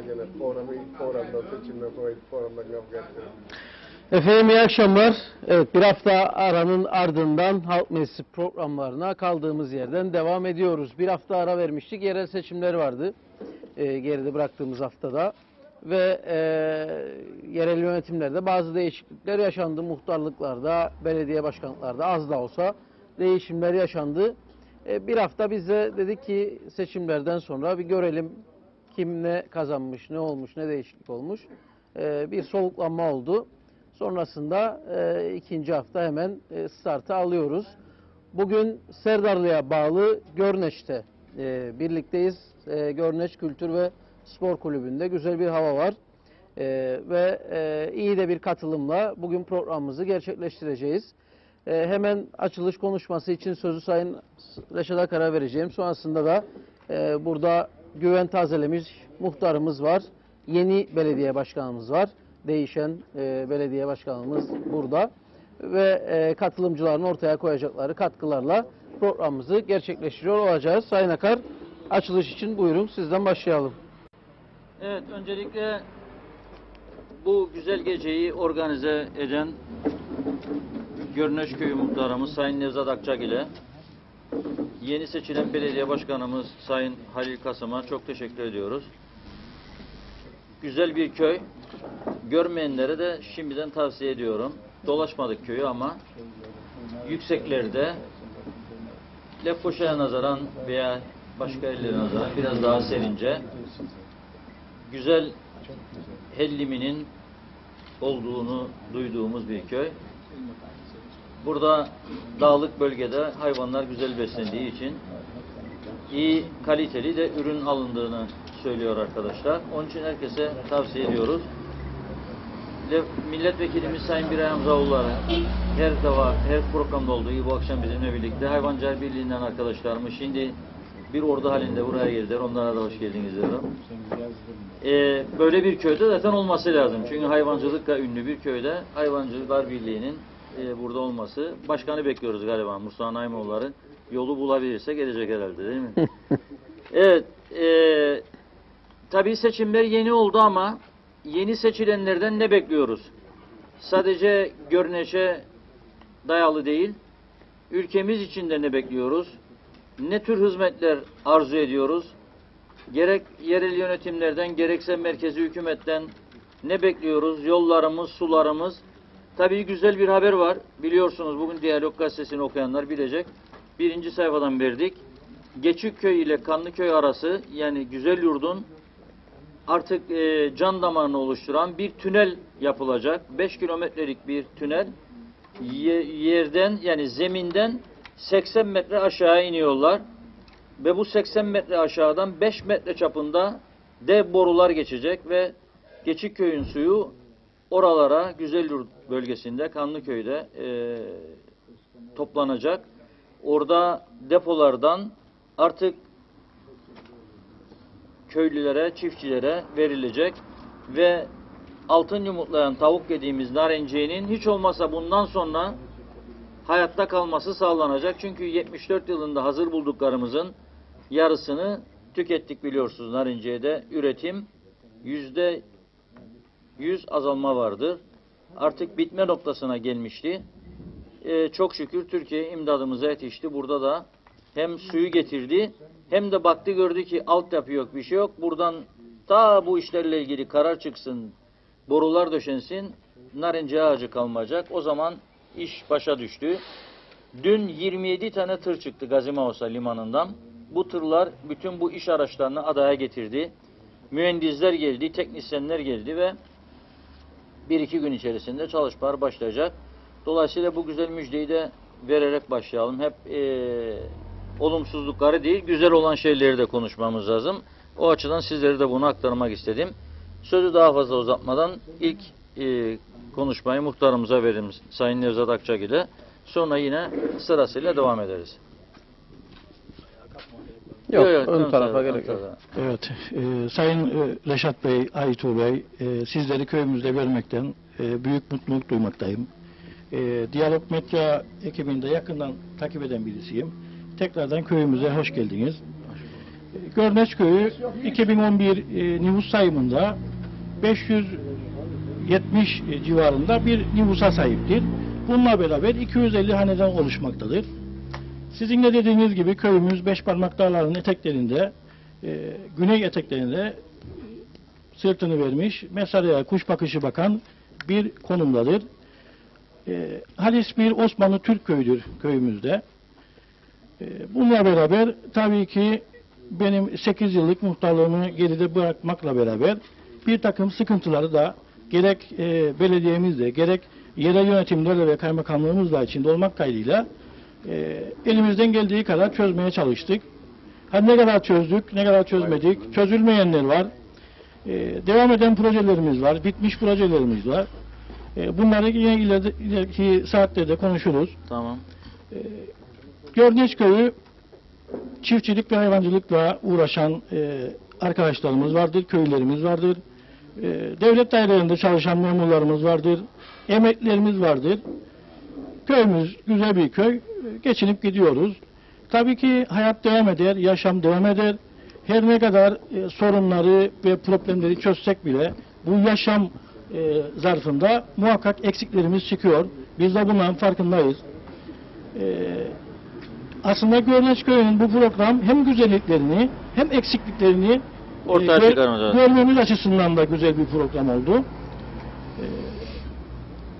gene programı ilk programda seçimden sonra ilk programda kavga ettim. Efendim iyi akşamlar. Evet, bir hafta aranın ardından Halk Meclisi programlarına kaldığımız yerden devam ediyoruz. Bir hafta ara vermiştik. Yerel seçimler vardı. Geride bıraktığımız haftada. Ve yerel yönetimlerde bazı değişiklikler yaşandı. Muhtarlıklarda, belediye başkanlıklarda az da olsa değişimler yaşandı. Bir hafta biz de dedik ki seçimlerden sonra bir görelim kim ne kazanmış, ne olmuş, ne değişiklik olmuş. Bir soluklanma oldu. Sonrasında ikinci hafta hemen startı alıyoruz. Bugün Serdarlı'ya bağlı Görneş'te birlikteyiz. Görneş Kültür ve Spor Kulübü'nde güzel bir hava var. Ve iyi de bir katılımla bugün programımızı gerçekleştireceğiz. Hemen açılış konuşması için sözü Sayın Reşat Akar'a vereceğim. Sonrasında da burada güven tazelemiş muhtarımız var. Yeni belediye başkanımız var. Değişen belediye başkanımız burada. Ve katılımcıların ortaya koyacakları katkılarla programımızı gerçekleştiriyor olacağız. Sayın Akar, açılış için buyurun, sizden başlayalım. Evet, öncelikle bu güzel geceyi organize eden Görneş Köyü Muhtarımız Sayın Nevzat Akçak ile yeni seçilen belediye başkanımız Sayın Halil Kasım'a çok teşekkür ediyoruz. Güzel bir köy. Görmeyenlere de şimdiden tavsiye ediyorum. Dolaşmadık köyü ama yükseklerde Lefkoşa'ya nazaran veya başka yerlere nazaran biraz daha serince güzel helliminin olduğunu duyduğumuz bir köy. Burada dağlık bölgede hayvanlar güzel beslendiği için iyi kaliteli de ürün alındığını söylüyor arkadaşlar. Onun için herkese tavsiye ediyoruz. Milletvekilimiz Sayın Biray Hamzaoğulları her programda olduğu gibi bu akşam bizimle birlikte Hayvancılık Birliği'nden arkadaşlarımız şimdi bir ordu halinde buraya geldiler. Onlara da hoş geldiniz diyorum. Böyle bir köyde zaten olması lazım. Çünkü hayvancılıkla ünlü bir köyde Hayvancılıklar Birliği'nin burada olması. Başkanı bekliyoruz galiba. Mustafa Naimoğulları yolu bulabilirse gelecek herhalde, değil mi? Evet. Tabii seçimler yeni oldu ama yeni seçilenlerden ne bekliyoruz? Sadece Görneş'e dayalı değil, ülkemiz için de ne bekliyoruz? Ne tür hizmetler arzu ediyoruz? Gerek yerel yönetimlerden, gerekse merkezi hükümetten ne bekliyoruz? Yollarımız, sularımız. Tabii güzel bir haber var. Biliyorsunuz bugün Diyalog Gazetesi'ni okuyanlar bilecek. Birinci sayfadan verdik. Geçikköy ile Kanlıköy arası, yani Güzelyurt'un artık can damarını oluşturan bir tünel yapılacak. 5 kilometrelik bir tünel. Yerden, yani zeminden 80 metre aşağı iniyorlar. Ve bu 80 metre aşağıdan 5 metre çapında dev borular geçecek ve Geçikköy'ün suyu oralara, Güzelyurt bölgesinde, Kanlıköy'de toplanacak. Orada depolardan artık köylülere, çiftçilere verilecek ve altın yumurtlayan tavuk dediğimiz narenciyenin hiç olmasa bundan sonra hayatta kalması sağlanacak. Çünkü 74 yılında hazır bulduklarımızın yarısını tükettik biliyorsunuz narenciyede. Üretim %100 azalma vardır. Artık bitme noktasına gelmişti. Çok şükür Türkiye imdadımıza yetişti. Burada da hem suyu getirdi hem de baktı gördü ki altyapı yok, bir şey yok. Buradan ta bu işlerle ilgili karar çıksın, borular döşensin, narenciye ağacı kalmayacak. O zaman iş başa düştü. Dün 27 tane tır çıktı Gazimaosa limanından. Bu tırlar bütün bu iş araçlarını adaya getirdi. Mühendisler geldi, teknisyenler geldi ve 1-2 gün içerisinde çalışmalar başlayacak. Dolayısıyla bu güzel müjdeyi de vererek başlayalım. Hep olumsuzlukları değil, güzel olan şeyleri de konuşmamız lazım. O açıdan sizlere de bunu aktarmak istedim. Sözü daha fazla uzatmadan ilk konuşmayı muhtarımıza verelim Sayın Nevzat Akçak ile. Sonra yine sırasıyla devam ederiz. Yok, ön tarafa gerek yok. Evet, Sayın Reşat Bey, Aytuğ Bey, sizleri köyümüzde görmekten büyük mutluluk duymaktayım. Diyalog Medya ekibinde yakından takip eden birisiyim. Tekrardan köyümüze hoş geldiniz. Görneç Köyü 2011 nüfus sayımında 570 civarında bir nüfusa sahiptir. Bununla beraber 250 haneden oluşmaktadır. Sizin de dediğiniz gibi köyümüz Beşparmak Dağları'nın eteklerinde, güney eteklerinde sırtını vermiş, mezaraya kuş bakışı bakan bir konumdadır. Halis bir Osmanlı Türk köyüdür köyümüzde. Bununla beraber tabii ki benim 8 yıllık muhtarlığımı geride bırakmakla beraber bir takım sıkıntıları da gerek belediyemizle gerek yerel yönetimlerle ve kaymakamlığımızla içinde olmak kaydıyla elimizden geldiği kadar çözmeye çalıştık. Ne kadar çözdük, ne kadar çözmedik, çözülmeyenler var. Devam eden projelerimiz var, bitmiş projelerimiz var. Bunları yine ileriki saatlerde konuşuruz. Tamam. Görneç Köyü çiftçilik ve hayvancılıkla uğraşan arkadaşlarımız vardır, köylerimiz vardır. Devlet dairelerinde çalışan memurlarımız vardır, emeklilerimiz vardır. Köyümüz güzel bir köy, geçinip gidiyoruz. Tabii ki hayat devam eder, yaşam devam eder. Her ne kadar sorunları ve problemleri çözsek bile bu yaşam zarfında muhakkak eksiklerimiz çıkıyor. Biz de bunların farkındayız. Aslında Görneç Köyü'nün bu program hem güzelliklerini hem eksikliklerini Ortaya çıkarmamız. görmemiz açısından da güzel bir program oldu.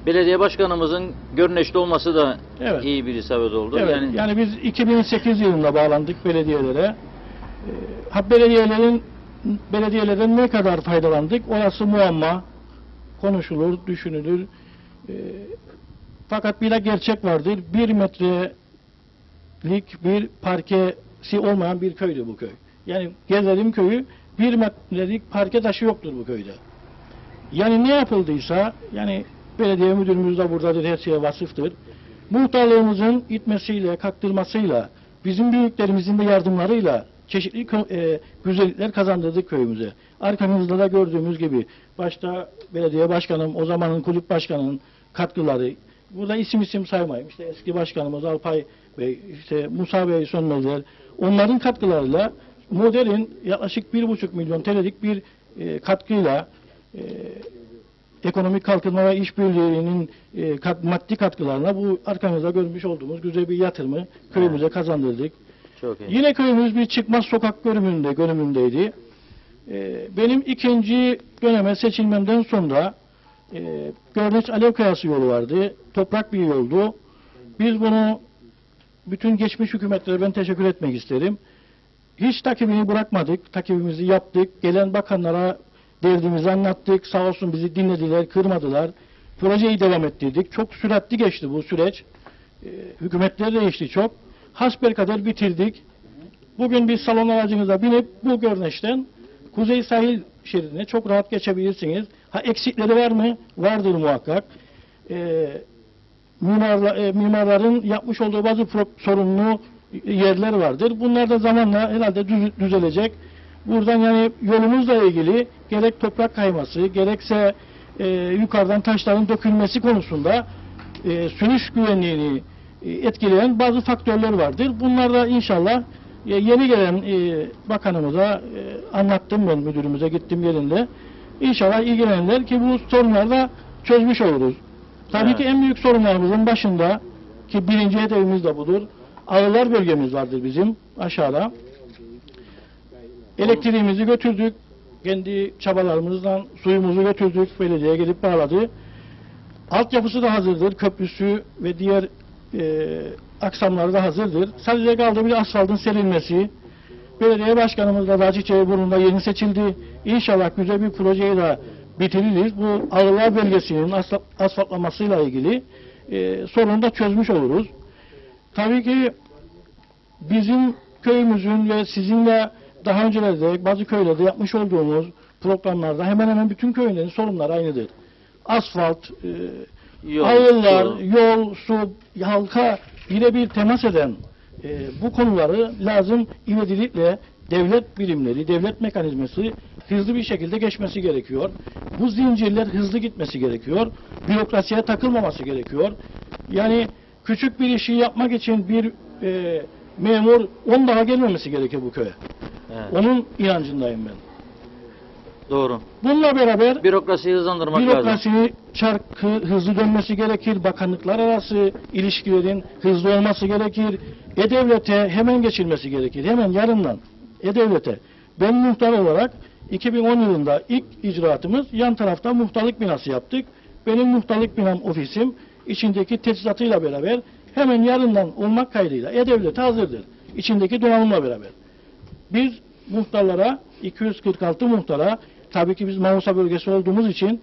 Belediye başkanımızın Görneç'te olması da Evet. iyi bir isabet oldu. Evet, yani biz 2008 yılında bağlandık belediyelere. Belediyelerden ne kadar faydalandık orası muamma, konuşulur, düşünülür. Fakat bir de gerçek vardır. 1 metrelik bir parkesi olmayan bir köydü bu köy. Yani Gezelim Köyü 1 metrelik parke taşı yoktur bu köyde. Yani ne yapıldıysa, yani belediye müdürümüz de buradadır, her şeye vasıftır. Muhtarlığımızın itmesiyle, kaktırmasıyla, bizim büyüklerimizin de yardımlarıyla çeşitli güzellikler kazandırdık köyümüze. Arkamızda da gördüğümüz gibi başta belediye başkanım, o zamanın kulüp başkanının katkıları, burada isim saymayayım, işte eski başkanımız Alpay Bey, işte Musa Bey Sönmezler, onların katkılarıyla modern yaklaşık 1,5 milyon TL'lik bir katkıyla ekonomik kalkınma ve işbirliğinin maddi katkılarına bu arkamızda görmüş olduğumuz güzel bir yatırımı köyümüze kazandırdık. Çok iyi. Yine köyümüz bir çıkmaz sokak görünümündeydi. Benim ikinci döneme seçilmemden sonra Görneç Alev Kayası yolu vardı. Toprak bir yoldu. Biz bunu bütün geçmiş hükümetlere ben teşekkür etmek isterim. Hiç takibini bırakmadık. Takibimizi yaptık. Gelen bakanlara derdimizi anlattık. Sağ olsun bizi dinlediler, kırmadılar. Projeyi devam ettirdik. Çok süratli geçti bu süreç. Hükümetler değişti çok. Hasbelkader bitirdik. Bugün bir salon aracınıza binip bu Görneç'ten Kuzey Sahil şeridine çok rahat geçebilirsiniz. Eksikleri var mı? Vardır muhakkak. Mimarların yapmış olduğu bazı sorunlu yerler vardır. Bunlar da zamanla herhalde düzelecek. Buradan yani yolumuzla ilgili gerek toprak kayması, gerekse yukarıdan taşların dökülmesi konusunda sürüş güvenliğini etkileyen bazı faktörler vardır. Bunlar da inşallah yeni gelen bakanımıza anlattım, ben müdürümüze gittim yerinde. İnşallah ilgilenirler ki bu sorunları da çözmüş oluruz. Tabii ki en büyük sorunlarımızın başında ki birinci hedefimiz de budur. Ağırlar bölgemiz vardır bizim aşağıda. Elektriğimizi götürdük. Kendi çabalarımızdan suyumuzu götürdük. Belediye gelip bağladı. Altyapısı da hazırdır. Köprüsü ve diğer aksamları da hazırdır. Sadece kaldı bir asfaltın serilmesi. Belediye başkanımız da Dağçiçeğiburnu'nda yeni seçildi. İnşallah güzel bir projeyi de bitiririz. Bu Ağırlar bölgesinin asfaltlamasıyla ilgili sorunu da çözmüş oluruz. Tabii ki bizim köyümüzün ve sizinle daha öncelerde bazı köylerde yapmış olduğumuz programlarda hemen hemen bütün köylerin sorunları aynıdır. Asfalt, ağırlar, yol, su, halka birebir temas eden bu konuları lazım ivedilikle devlet birimleri, devlet mekanizması hızlı bir şekilde geçmesi gerekiyor. Bu zincirler hızlı gitmesi gerekiyor. Bürokrasiye takılmaması gerekiyor. Yani küçük bir işi yapmak için bir memur 10 daha gelmemesi gerekiyor bu köye. Evet. Onun inancındayım ben. Doğru. Bununla beraber Bürokrasiyi hızlandırmak lazım. bürokrasi çarkı hızlı dönmesi gerekir. Bakanlıklar arası ilişkilerin hızlı olması gerekir. E-Devlet'e hemen geçilmesi gerekir. Hemen yarından E-Devlet'e. Ben muhtar olarak 2010 yılında ilk icraatımız yan tarafta muhtarlık binası yaptık. Benim muhtarlık binam ofisim içindeki teçhizatıyla beraber hemen yarından olmak kaydıyla E-Devlet'e hazırdır. İçindeki donanımla beraber. Biz muhtarlara, 246 muhtara, tabii ki biz Mamusa bölgesi olduğumuz için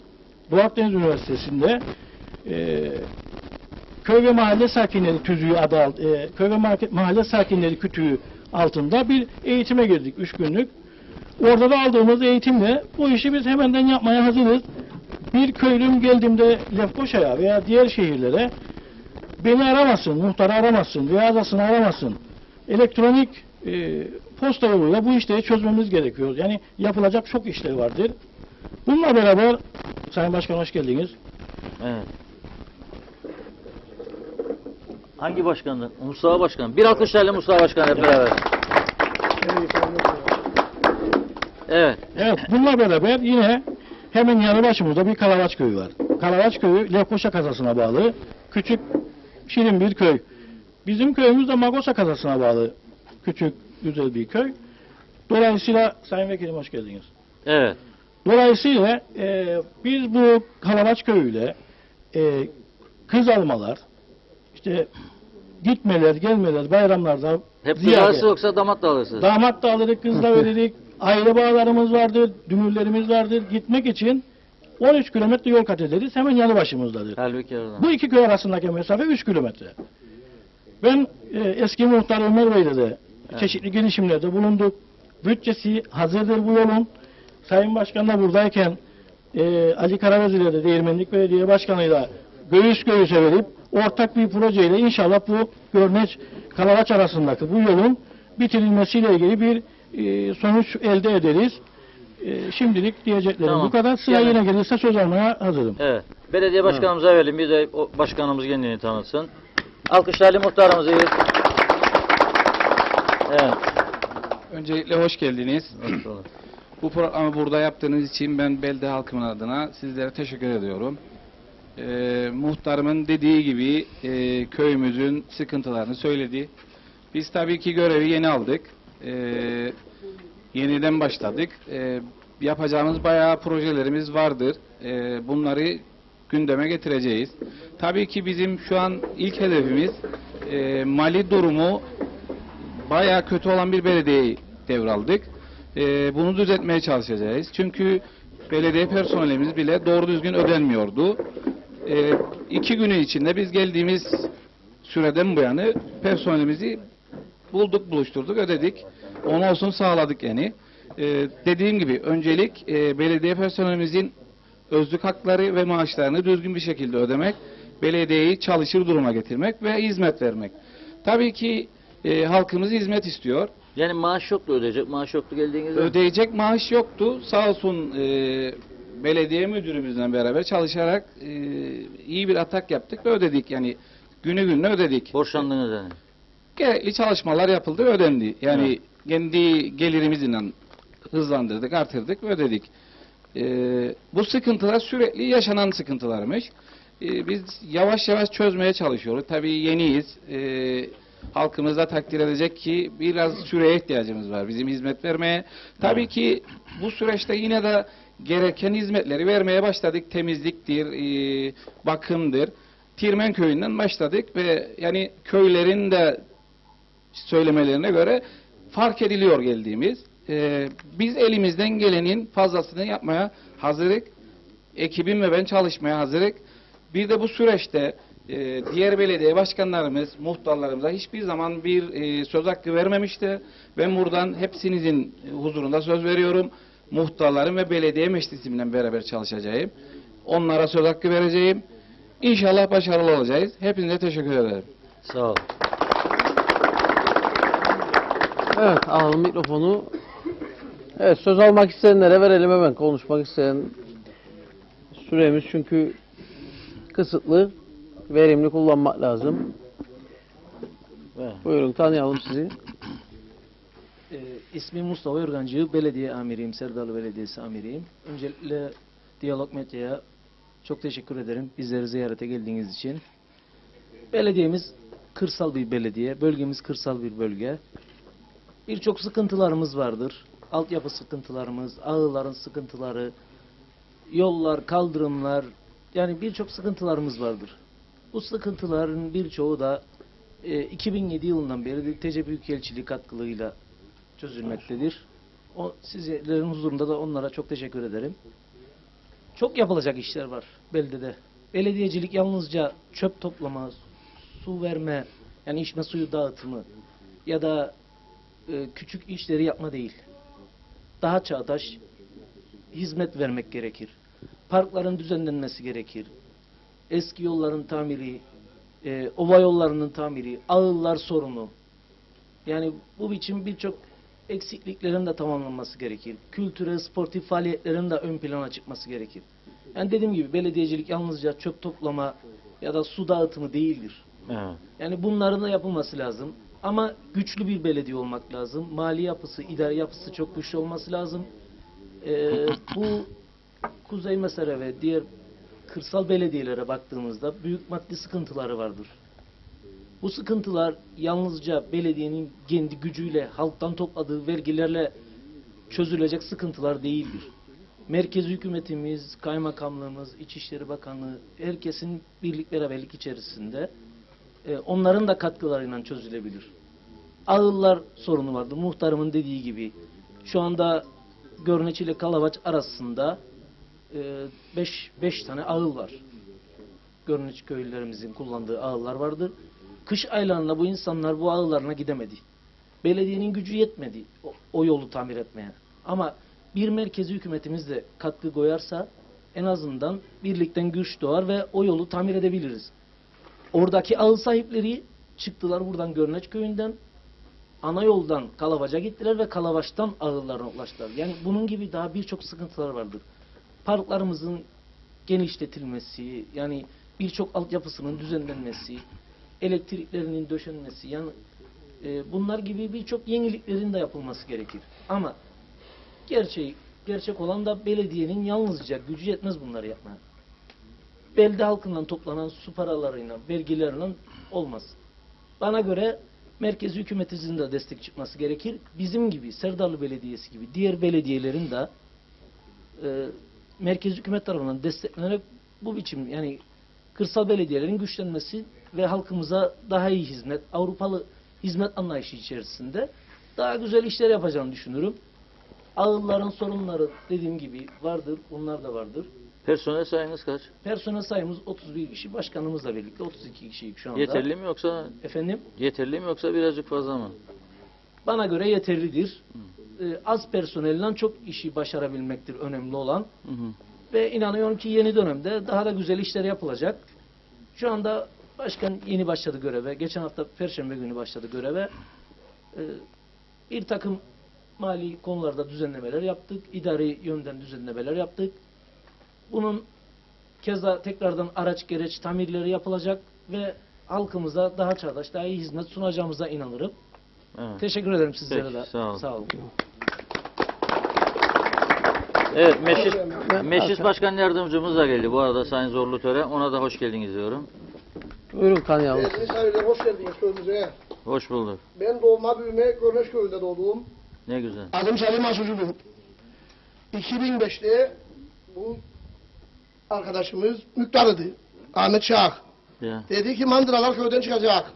Doğu Akdeniz Üniversitesi'nde köy ve mahalle sakinleri tüzüğü köy ve mahalle sakinleri kütüğü altında bir eğitime girdik 3 günlük. Orada da aldığımız eğitimle bu işi biz hemenden yapmaya hazırız. Bir köylüm geldiğimde Lefkoşa'ya veya diğer şehirlere beni aramasın, muhtarı aramasın veya adasını aramasın. Elektronik posta yoluyla bu işleri çözmemiz gerekiyor. Yani yapılacak çok işler vardır. Bununla beraber Sayın Başkan hoş geldiniz. Evet. Hangi başkandı? Mustafa Başkan. Bir alkışlarla Mustafa Başkan hep beraber. Evet. Evet, bununla beraber yine hemen yanı başımızda bir Kalavaç köyü var. Kalavaç köyü Lefkoşa kasasına bağlı küçük şirin bir köy. Bizim köyümüz de Magosa kasasına bağlı küçük güzel bir köy. Dolayısıyla Sayın Vekilim hoş geldiniz. Evet. Dolayısıyla biz bu Kalavaç köyüyle kız almalar, işte gitmeler, gelmeler, bayramlarda Hep ziyade, kızarsı yoksa damat da alırsınız. damat da alırız, kız da veririk, aile bağlarımız vardır, dünürlerimiz vardır. Gitmek için 13 kilometre yol kat ederiz, hemen yanı başımızdadır. Halbuki oradan. Bu iki köy arasındaki mesafe 3 kilometre. Ben eski muhtar Ömer Bey'le de çeşitli girişimlerde bulunduk. Bütçesi hazırdır bu yolun. Sayın Başkan da buradayken Ali Karavezir'le de Değirmenlik Belediye Başkanı'yla göğüs göğüse verip ortak bir projeyle inşallah bu Görneç Kalavaç arasındaki bu yolun bitirilmesiyle ilgili bir sonuç elde ederiz. Şimdilik diyeceklerim Tamam. bu kadar. Sıra Yani- yine gelirse söz almaya hazırım. Evet. Belediye başkanımıza verelim. Bir de o başkanımız kendini tanıtsın. Alkışlarla muhtarımızı. Evet. Öncelikle hoş geldiniz. Hoş bulduk. Bu programı burada yaptığınız için ben belde halkımın adına sizlere teşekkür ediyorum. Muhtarımın dediği gibi köyümüzün sıkıntılarını söyledi. Biz tabii ki görevi yeni aldık. Yeniden başladık. Yapacağımız bayağı projelerimiz vardır. Bunları gündeme getireceğiz. Tabii ki bizim şu an ilk hedefimiz mali durumu bayağı kötü olan bir belediyeyi devraldık. Bunu düzeltmeye çalışacağız. Çünkü belediye personelimiz bile doğru düzgün ödenmiyordu. 2 günün içinde biz geldiğimiz süreden bu yana personelimizi bulduk, buluşturduk, ödedik. Onu olsun sağladık yani. Dediğim gibi öncelik belediye personelimizin özlük hakları ve maaşlarını düzgün bir şekilde ödemek, belediyeyi çalışır duruma getirmek ve hizmet vermek. Tabii ki halkımız hizmet istiyor. Yani maaş yoktu ödeyecek. Maaş yoktu geldiğinizde. Ödeyecek maaş yoktu. Sağ olsun belediye müdürümüzle beraber çalışarak iyi bir atak yaptık ve ödedik. Yani günü gününe ödedik. Borçlandınız yani. Gerekli çalışmalar yapıldı, ödendi. Yani kendi gelirimizle hızlandırdık, artırdık ve ödedik. Bu sıkıntılar sürekli yaşanan sıkıntılarmış. Biz yavaş yavaş çözmeye çalışıyoruz. Tabii yeniyiz. Halkımız da takdir edecek ki biraz süreye ihtiyacımız var bizim hizmet vermeye. Tabii ki bu süreçte yine de gereken hizmetleri vermeye başladık. Temizliktir, bakımdır. Tirmen köyünden başladık ve yani köylerin de söylemelerine göre fark ediliyor geldiğimiz. Biz elimizden gelenin fazlasını yapmaya hazırız. Ekibim ve ben çalışmaya hazırız. Bir de bu süreçte diğer belediye başkanlarımız, muhtarlarımıza hiçbir zaman bir söz hakkı vermemişti. Ben buradan hepsinizin huzurunda söz veriyorum. Muhtarlarım ve belediye meclisimle beraber çalışacağım. Onlara söz hakkı vereceğim. İnşallah başarılı olacağız. Hepinize teşekkür ederim. Sağ ol. Evet, alalım mikrofonu. Evet, söz almak isteyenlere verelim hemen. Konuşmak isteyen süremiz çünkü kısıtlı. Verimli kullanmak lazım. Evet. Buyurun, tanıyalım sizi. İsmim Mustafa Yorgancı, belediye amiriyim, Serdalı Belediyesi amiriyim. Öncelikle Diyalog Medya'ya çok teşekkür ederim bizleri ziyarete geldiğiniz için. Belediyemiz kırsal bir belediye, bölgemiz kırsal bir bölge. Birçok sıkıntılarımız vardır. Altyapı sıkıntılarımız, ağların sıkıntıları, yollar, kaldırımlar, yani birçok sıkıntılarımız vardır. Bu sıkıntıların birçoğu da 2007 yılından beri TC Büyükelçiliği katkılarıyla çözülmektedir. Sizlerin huzurunda da onlara çok teşekkür ederim. Çok yapılacak işler var beldede. Belediyecilik yalnızca çöp toplama, su verme, yani içme suyu dağıtımı ya da küçük işleri yapma değil. Daha çağdaş hizmet vermek gerekir. Parkların düzenlenmesi gerekir. Eski yolların tamiri, ova yollarının tamiri, ağıllar sorunu. Yani bu biçim birçok eksikliklerin de tamamlanması gerekir. Kültürel, sportif faaliyetlerin de ön plana çıkması gerekir. Yani dediğim gibi belediyecilik yalnızca çöp toplama ya da su dağıtımı değildir. Evet. Yani bunların da yapılması lazım. Ama güçlü bir belediye olmak lazım. Mali yapısı, idari yapısı çok güçlü olması lazım. Bu Kuzey Mesere ve diğer kırsal belediyelere baktığımızda büyük maddi sıkıntıları vardır. Bu sıkıntılar yalnızca belediyenin kendi gücüyle, halktan topladığı vergilerle çözülecek sıkıntılar değildir. Merkez hükümetimiz, kaymakamlığımız, İçişleri Bakanlığı, herkesin birlik beraberlik içerisinde onların da katkılarıyla çözülebilir. Ağıllar sorunu vardı. Muhtarımın dediği gibi şu anda Görneç ile Kalavaç arasında 5 tane ağıl var. Görneç köylülerimizin kullandığı ağıllar vardır. Kış aylarında bu insanlar bu ağıllarına gidemedi. Belediyenin gücü yetmedi o yolu tamir etmeye. Ama bir merkezi hükümetimiz de katkı koyarsa en azından birlikten güç doğar ve o yolu tamir edebiliriz. Oradaki ağıl sahipleri çıktılar buradan Görneç köyünden, ana yoldan Kalavaç'a gittiler ve Kalavaç'tan ağıllarına ulaştılar. Yani bunun gibi daha birçok sıkıntılar vardır. Parklarımızın genişletilmesi, yani birçok altyapısının düzenlenmesi, elektriklerinin döşenmesi, yani bunlar gibi birçok yeniliklerin de yapılması gerekir. Ama gerçek olan da belediyenin yalnızca gücü yetmez bunları yapmaya. Belde halkından toplanan su paralarıyla, vergilerle olmaz. Bana göre merkez hükümetimizin de destek çıkması gerekir. Bizim gibi, Serdarlı Belediyesi gibi diğer belediyelerin de merkez hükümet tarafından desteklenerek bu biçim, yani kırsal belediyelerin güçlenmesi ve halkımıza daha iyi hizmet, Avrupalı hizmet anlayışı içerisinde daha güzel işler yapacağını düşünürüm. Ağılların sorunları dediğim gibi vardır, bunlar da vardır. Personel sayınız kaç? Personel sayımız 31 kişi, başkanımızla birlikte 32 kişiyiz şu anda. Yeterli mi yoksa? Efendim? Yeterli mi yoksa birazcık fazla mı? Bana göre yeterlidir. Az personelle çok işi başarabilmektir önemli olan. Hı hı. Ve inanıyorum ki yeni dönemde daha da güzel işler yapılacak. Şu anda başkan yeni başladı göreve. Geçen hafta Perşembe günü başladı göreve. Bir takım mali konularda düzenlemeler yaptık. İdari yönden düzenlemeler yaptık. Bunun keza tekrardan araç gereç tamirleri yapılacak ve halkımıza daha çağdaş, daha iyi hizmet sunacağımıza inanırım. Evet. Teşekkür ederim sizlere Peki, de. sağ olun. olun. Evet, Meclis Başkan Yardımcımız da geldi bu arada Sayın Zorlu Töre. Ona da hoş geldiniz diyorum. Buyurun tanıyalım. Değerli misafirler, hoş geldiniz köyümüze. Hoş bulduk. Ben doğma büyüme Görneş köyünde doğdum. Ne güzel. Adım Salim Asucu'dur. 2005'te bu arkadaşımız muhtarıydı. Ahmet Şah. Ya. Dedi ki mandıralar köyden çıkacak.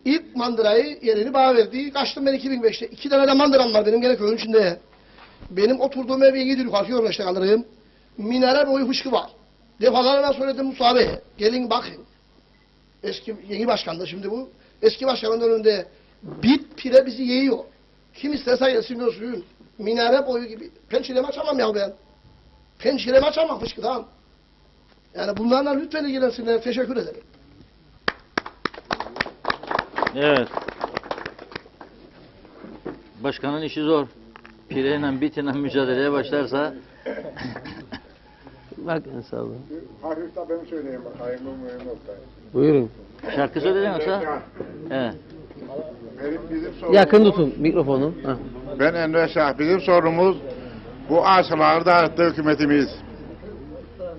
İlk mandırayı yerini bana verdi. Kaçtım ben 2005'te. 2 tane de mandıram var benim gene köyün içinde. Benim oturduğum ev yeni yukarı Görneş'te kalırım. Minare boyu fışkı var. Defalarına söyledim Musa Bey'e. Gelin bakın. Eski yeni başkandı şimdi bu. Eski başkanın önünde bit pire bizi yiyor. Kim isterse gelsin görsün. Minare boyu gibi. Pençiremi açamam ya ben. Pençiremi açamam fışkıdan. Yani bunlarla lütfen ilgilensinler. Teşekkür ederim. Evet. Başkanın işi zor. Pireyle bitiyle mücadeleye başlarsa Bak en sağ olun. Hafif da ben söyleyeyim bak. Hayırlı mühim olsa. Buyurun. şarkı söyledin yoksa? Evet. Bizim sorunumuz, Yakın tutun mikrofonu. Ha. Ben Enver Şah. Bizim sorunumuz bu arsaları dağıttı hükümetimiz.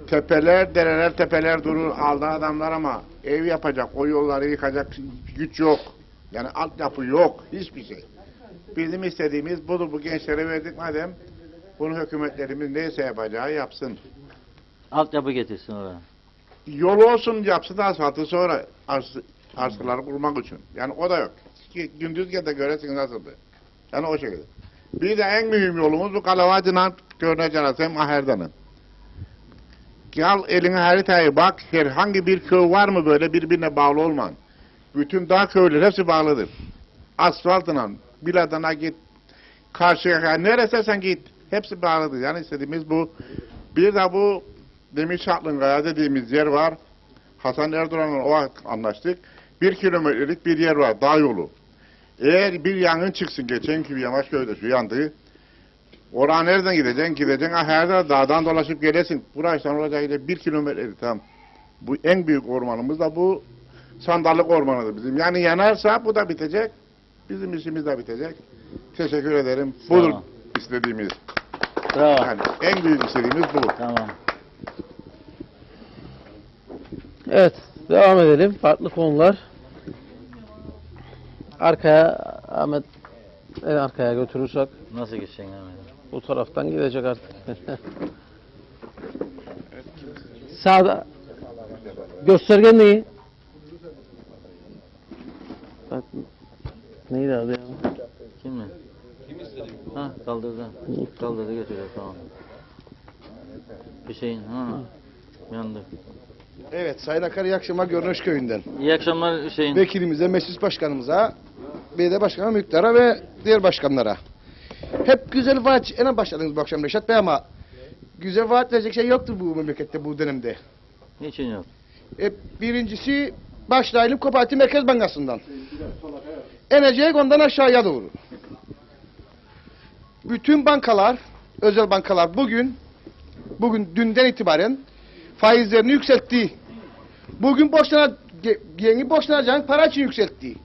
Tepeler, dereler, tepeler durur. Aldı adamlar ama ev yapacak, o yolları yıkacak güç yok. Yani altyapı yok. Hiçbir şey. Bizim istediğimiz budur. Bu gençlere verdik madem. Bunu hükümetlerimiz neyse yapacağı yapsın. Altyapı getirsin oraya. Yol olsun yapsın asfaltı sonra arsaları kurmak için. Yani o da yok. Gündüz gece göresiniz nasıldı. Yani o şekilde. Bir de en mühim yolumuz bu Kalavacı'nın görüneceğiniz hem Aherda'nın. Gel eline haritayı bak, herhangi bir köy var mı böyle birbirine bağlı olman? Bütün dağ köyleri hepsi bağlıdır. Asfaltla, Biladana git, karşıya neresi sen git, hepsi bağlıdır. Yani istediğimiz bu. Bir de bu Demir Şatlınkaya dediğimiz yer var. Hasan Erdoğan'la o anlaştık. 1 kilometrelik bir yer var, dağ yolu. Eğer bir yangın çıksın, geçen gibi Yamaçköy'de şu yandı. Oraya nereden gideceksin? Gideceksin Aherda'da dağdan dolaşıp gelesin. Burası olacak 1 kilometre tam. Bu en büyük ormanımız da bu sandallık ormanıdır bizim. Yani yanarsa bu da bitecek. Bizim işimiz de bitecek. Teşekkür ederim. Budur Tamam. istediğimiz. Bravo. Yani en büyük istediğimiz bu. Tamam. Evet, devam edelim. Farklı konular. Arkaya Ahmet, en arkaya götürürsek Nasıl geçeceksin Ahmet? bu taraftan gidecek artık. Sağda gösterge neyi? Bak, neydi adı ya? Kim mi? Ha, kaldırdı. Kaldırdı götürüyor, tamam. Hüseyin, ha. Yandı. Evet, Sayın Akar iyi akşamlar Görünüş Köyü'nden. İyi akşamlar Hüseyin. Vekilimize, meclis başkanımıza, belediye başkanı Müktar'a ve diğer başkanlara. Hep güzel vaat, en başladınız bu akşam Reşat Bey ama güzel vaat verecek şey yoktur bu memlekette bu dönemde. Niçin yok? Birincisi başlayalım Kooperatif Merkez Bankası'ndan. Enecek ondan aşağıya doğru. Bütün bankalar, özel bankalar bugün dünden itibaren faizlerini yükseltti. Bugün yeni borçlanacağın para için yükseltti.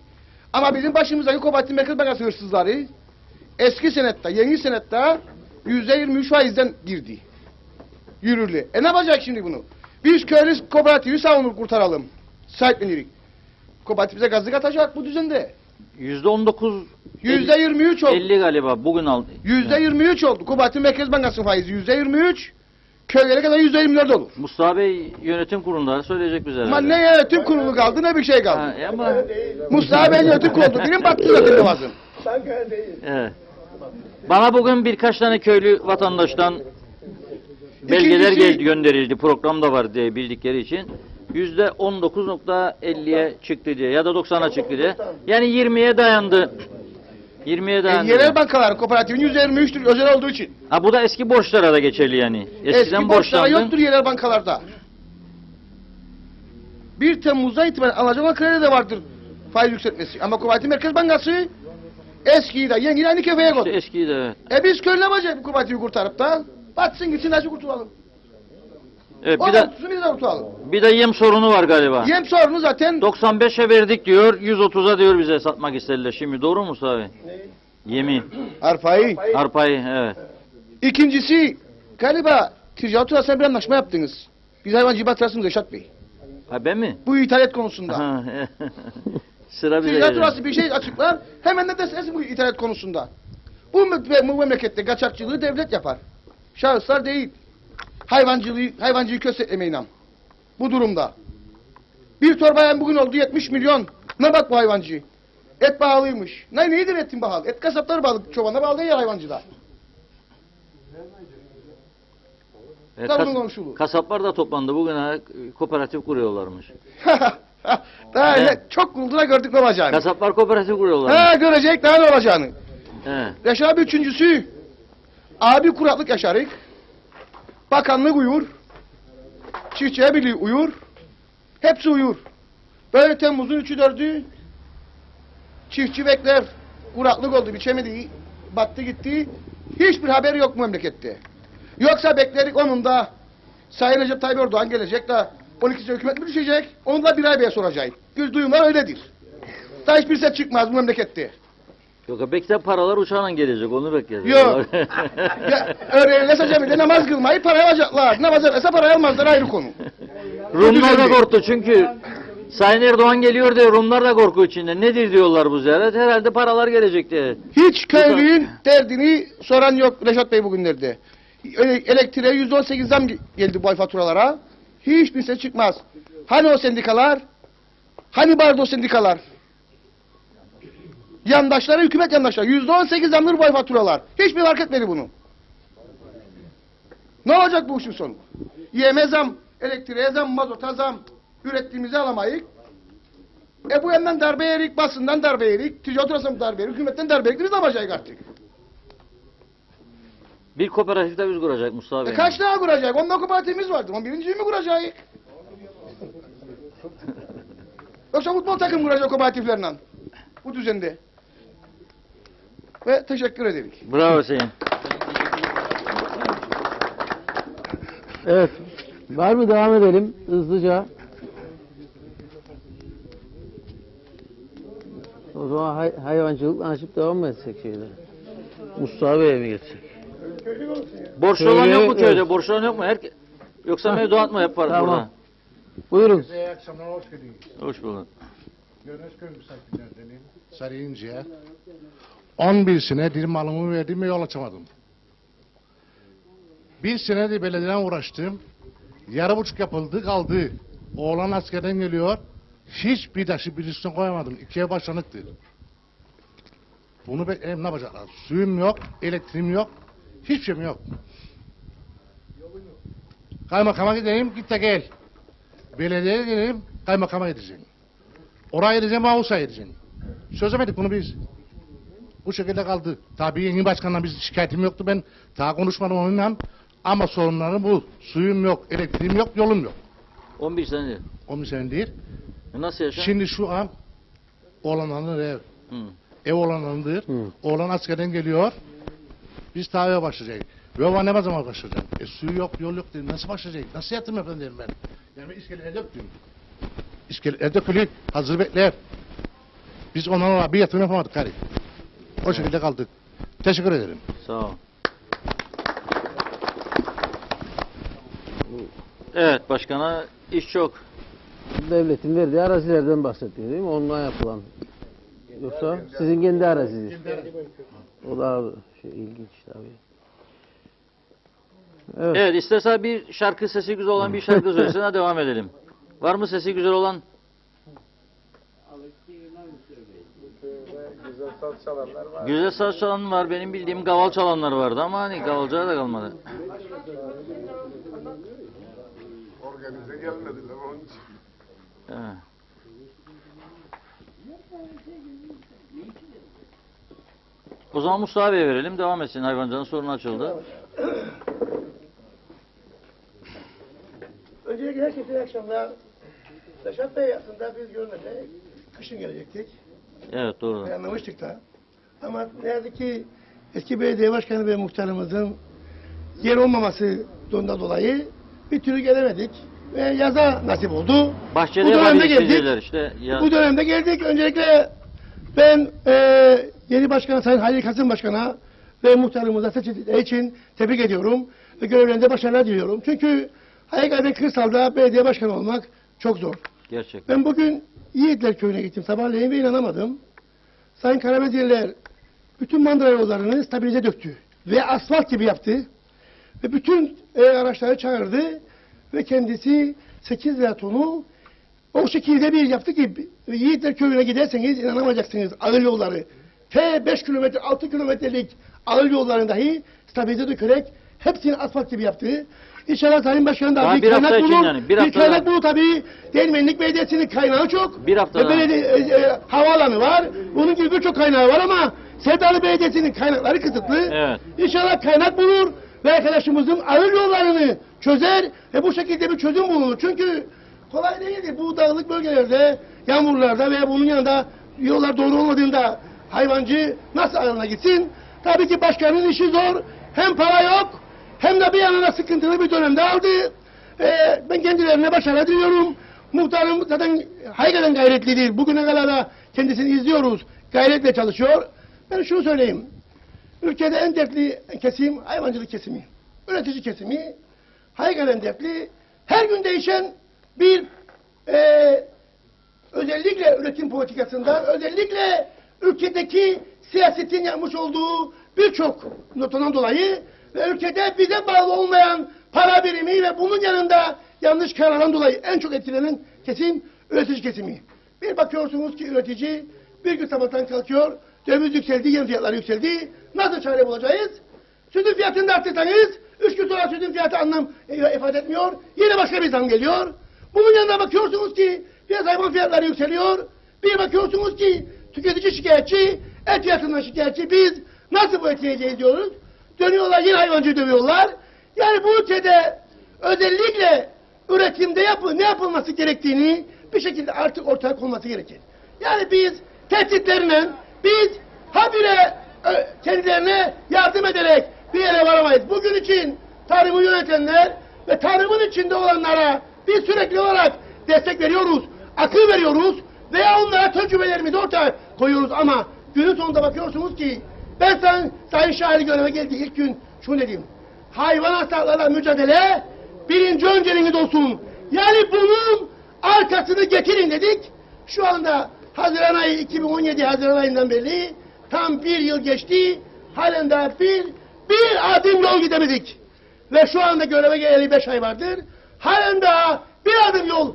Ama bizim başımızdaki Kooperatif Merkez Bankası hırsızları eski senette, yeni senette %23 faizden girdi. Yürürlü. Ne yapacak şimdi bunu? Biz köylü kooperatifi savunur kurtaralım. Sahiplenirik. Kooperatif bize gazlık atacak bu düzende. %19, %23 oldu. 50 galiba bugün aldı. %23 oldu. Kooperatif Merkez Bankası'nın faizi %23. Köylere kadar %24 olur. Mustafa Bey yönetim kurulunda söyleyecek bize Ama herhalde. ne yönetim kurulu kaldı ne bir şey kaldı. Ha, ama Mustafa Bey yönetim kurulu. Benim battı zaten lazım. evet. Bana bugün birkaç tane köylü vatandaştan belgeler İkincisi- gönderildi. Programda var diye bildikleri için. %19.50'ye çıktı diye ya da 90'a çıktı diye. Yani 20'ye dayandı. 20'ye dayandı. Yerel bankalar kooperatifin %23'tür özel olduğu için. Ha bu da eski borçlara da geçerli yani. Eskiden Eski borçlar borçlandın. yoktur yerel bankalarda. 1 Temmuz'dan itibaren alacak olan kredi de vardır faiz yükseltmesi. Ama Kooperatif Merkez Bankası eskiyi de yeniyi aynı kefeye İşte koydu. eskiyi de evet. Biz köylü ne yapacağız bu kooperatifi kurtarıp da? Batsın gitsin nasıl kurtulalım? Evet O bir da de tutsun biz de kurtulalım. bir de yem sorunu var galiba. Yem sorunu zaten 95'e verdik diyor, 130'a diyor bize satmak istediler. Şimdi doğru mu abi? Yemi, arpayı. arpayı evet. İkincisi galiba ticaret odasına bir anlaşma yaptınız. Biz hayvancılık hatırlasınız Reşat Bey. Ha ben mi? Bu ithalat konusunda. Ha, sıra bize Ticaret gelecek. odası bir şey açıklar. Hemen de desin bu ithalat konusunda. Bu memlekette kaçakçılığı devlet yapar. Şahıslar değil. Hayvancılığı kösteklemeyin. Bu durumda. Bir torba yem bugün oldu 70 milyon. Ne bak bu hayvancı. Et pahalıymış. Neyidir etin pahalı? Et kasapları pahalı. Çobana pahalı değil hayvancıda. Evet, Tarımın komşuluğu. kasaplar da toplandı. Bugün ha, kooperatif kuruyorlarmış. Daha Evet. çok kulduğuna gördük ne olacağını. Kasaplar kooperatif kuruyorlarmış. Ha görecek daha ne olacağını. He. Yaşar abi üçüncüsü. Abi kuraklık yaşarık. Bakanlık uyur. Çiftçiye birliği uyur. Hepsi uyur. Böyle Temmuz'un 3'ü 4'ü çiftçi bekler. Kuraklık oldu biçemedi. Battı gitti. Hiçbir haber yok memlekette. Yoksa beklerik onun da Sayın Recep Tayyip Erdoğan gelecek de 12'si hükümet mi düşecek? Onu da bir ay beye soracak. Duyumlar öyledir. da hiçbir ses çıkmaz bu memlekette. Yok belki de paralar uçağla gelecek onu bekleriz. Yok. Öğrenene secebinde namaz kılmayı para alacaklar. Namaz etmese parayı almazlar ayrı konu. Rumlar da korktu çünkü Sayın Erdoğan geliyor diye Rumlar da korku içinde. Nedir diyorlar bu ziyaret? Herhalde paralar gelecek diye. Hiç köylünün derdini soran yok Reşat Bey bugünlerde. Elektriğe %18 zam geldi bu ay faturalara. Hiçbir ses çıkmaz. Hani o sendikalar? Hani vardı o sendikalar? Yandaşları, hükümet yandaşları. %18 zamdır bu ay faturalar. Hiçbir fark etmedi bunu. Ne olacak bu işin sonu? Yeme zam, elektriğe zam, mazota zam. Ürettiğimizi alamayız. Bu yandan darbe yerik, basından darbe yerik, ticaret odasından darbe yerik, hükümetten darbe yerik. Biz ne yapacağız artık? Bir kooperatif de biz kuracak Mustafa Bey. Kaç tane kuracak? 10 kooperatifimiz vardı. 11.'yi mi kuracağız? Yoksa futbol takım kuracak kooperatiflerle. Bu düzende. Ve teşekkür ederim. Bravo Hüseyin. Evet. Var mı? Devam edelim hızlıca. O zaman hayvancılıkla açıp devam mı etsek şeyde? Mustafa Bey'e mi geçsek? Borçlu olan Köylü- yok mu köyde? evet. Borçlu olan yok mu? Yoksa mevduat mı hep var Tamam. burada? Buyurun. İyi akşamlar, hoş geldiniz. Hoş bulduk. Gönüzköy misafirlerindenim. Sarıyıncı'ya. 11 senedir malımı verdim ve yol açamadım. Bir senedir belediyeden uğraştım. Yarı buçuk yapıldı, kaldı. Oğlan askerden geliyor. Hiçbir taşı bir üstüne koyamadım. 2'ye başlanıktır. Bunu ne yapacaklar? Suyum yok, elektriğim yok. Hiçbir şeyim yok. Kaymakama gideyim, git de gel. Belediyeye geleyim, kaymakama gideceğim. Oraya gideceğim, Ağustos'a gideceğim. Çözemedik bunu biz. Bu şekilde kaldı. Tabii yeni başkanla biz şikayetim yoktu. Ben daha konuşmadım onunla. Ama sorunları bu. Suyum yok, elektriğim yok, yolum yok. 11 senedir. 10 sene değil. Nasıl yaşa? Şimdi şu an oğlanların ev. Hı. Ev oğlanlarındır. Hı. Oğlan askerden geliyor. Biz taviye başlayacağız. Ve o ne zaman başlayacak? Suyu yok, yol yok dedim. Nasıl başlayacak? Nasıl yatırım yapayım dedim ben. Yani iskeleye döktüm. İskeleye dökülü hazır bekler. Biz onlarla bir yatırım yapamadık gari. O şekilde kaldık. Teşekkür ederim. Sağ ol. Evet başkana iş çok. Devletin verdiği arazilerden bahsediyor değil mi? Ondan yapılan. Yoksa sizin kendi araziniz. O da ilginç tabii. Evet. Evet istersen bir şarkı sesi güzel olan bir şarkı söylesene devam edelim. Var mı sesi güzel olan? Güzel saz çalan var. Benim bildiğim gaval çalanlar vardı ama hani gavalcıya da kalmadı. Organize gelmediler onun için. Evet. O zaman Mustafa Bey'e verelim. Devam etsin. Hayvancılığın sorunu açıldı. Öncelikle herkese iyi akşamlar. Reşat Bey aslında biz görmede kışın gelecektik. Evet doğru. Anlamıştık da. Ama ne yazık ki eski belediye başkanı ve muhtarımızın yer olmaması dolayı bir türlü gelemedik. Ve yaza nasip oldu. Bahçede Bu dönemde geldik. İşte ya. Bu dönemde geldik. Öncelikle ben yeni başkanı Sayın Halil Kasım Başkan'a ve muhtarımıza seçildiği için tebrik ediyorum. Ve görevlerinde başarılar diliyorum. Çünkü hakikaten kırsalda belediye başkanı olmak çok zor. Gerçekten. Ben bugün Yiğitler Köyü'ne gittim. Sabahleyin ve inanamadım. Sayın Karabedeliler bütün mandıra yollarını stabilize döktü. Ve asfalt gibi yaptı. Ve bütün araçları çağırdı. Ve kendisi 8 lira tonu o şekilde bir yaptı ki Yiğitler Köyü'ne giderseniz inanamayacaksınız. Ağır yolları. T5 kilometre, 6 kilometrelik ağır yollarını dahi stabilize dökerek hepsini asfalt gibi yaptı. İnşallah Sayın Başkan da Daha bir bir hafta kaynak için bulur. yani, bir Bir hafta kaynak daha. bulur tabii. Değirmenlik Belediyesi'nin kaynağı çok. Bir hafta Ve daha. belediye, havaalanı var. Bunun gibi birçok kaynağı var ama Sevdalı Belediyesi'nin kaynakları kısıtlı. Evet. İnşallah kaynak bulur ve arkadaşımızın ağır yollarını çözer ve bu şekilde bir çözüm bulunur. Çünkü kolay değildi bu dağlık bölgelerde, yağmurlarda veya bunun yanında yollar doğru olmadığında hayvancı nasıl ayağına gitsin? Tabii ki başkanın işi zor. Hem para yok hem de bir yanına sıkıntılı bir dönemde aldı. Ben kendilerine başarı diliyorum. Muhtarım zaten hakikaten gayretlidir. Bugüne kadar da kendisini izliyoruz. Gayretle çalışıyor. Ben şunu söyleyeyim. Ülkede en dertli kesim hayvancılık kesimi. Üretici kesimi. Hakikaten dertli. Her gün değişen bir özellikle üretim politikasından, özellikle ülkedeki siyasetin yapmış olduğu birçok notadan dolayı ve ülkede bize bağlı olmayan para birimi ve bunun yanında yanlış karardan dolayı en çok etkilenen kesim üretici kesimi. Bir bakıyorsunuz ki üretici bir gün sabahtan kalkıyor, döviz yükseldi, yem fiyatları yükseldi. Nasıl çare bulacağız? Sütün fiyatını da arttırsanız 3 gün sonra sütün fiyatı anlam ifade etmiyor. Yine başka bir zam geliyor. Bunun yanında bakıyorsunuz ki biraz hayvan fiyatları yükseliyor. Bir bakıyorsunuz ki tüketici şikayetçi, et fiyatından şikayetçi. Biz nasıl bu eti yiyeceğiz diyoruz. Dönüyorlar yine hayvancıyı dövüyorlar. Yani bu ülkede özellikle üretimde ne yapılması gerektiğini bir şekilde artık ortaya konması gerekir. Yani biz tehditlerine, biz habire kendilerine yardım ederek bir yere varamayız. Bugün için tarımı yönetenler ve tarımın içinde olanlara biz sürekli olarak destek veriyoruz, akıl veriyoruz veya onlara tecrübelerimizi ortaya koyuyoruz ama günün sonunda bakıyorsunuz ki ben Sayın Şair göreve geldi ilk gün şunu dedim. Hayvan hastalıklarla mücadele birinci önceliğiniz olsun. Yani bunun arkasını getirin dedik. Şu anda Haziran ayı 2017 Haziran ayından beri tam bir yıl geçti. Halen daha bir adım yol gidemedik. Ve şu anda göreve geleli 5 ay vardır. Halen daha bir adım yol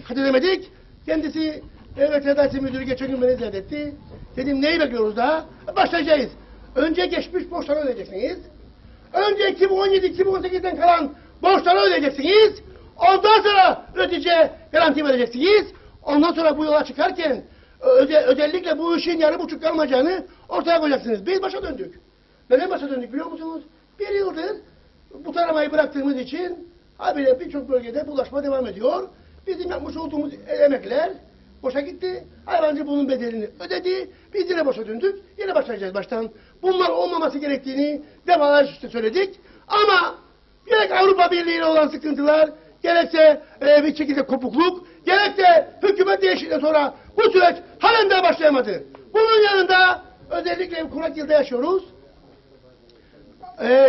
kat edemedik. Kendisi Devlet Edası Müdürü geçen gün beni ziyaret etti. Dedim neyi bekliyoruz daha? Başlayacağız. Önce geçmiş borçları ödeyeceksiniz. Önce 2017-2018'den kalan borçları ödeyeceksiniz. Ondan sonra üreticiye garanti vereceksiniz. Ondan sonra bu yola çıkarken özellikle bu işin yarı buçuk kalmayacağını ortaya koyacaksınız. Biz başa döndük. Neden başa döndük biliyor musunuz? Bir yıldır bu taramayı bıraktığımız için habire birçok bölgede bulaşma devam ediyor. Bizim yapmış olduğumuz emekler boşa gitti. Hayvancı bunun bedelini ödedi. Biz yine boşa döndük. Yine başlayacağız baştan. Bunlar olmaması gerektiğini defalarca söyledik. Ama gerek Avrupa Birliği ile olan sıkıntılar, gerekse bir şekilde kopukluk, gerekse hükümet değişikliğinden sonra bu süreç halen daha başlayamadı. Bunun yanında özellikle kurak yılda yaşıyoruz.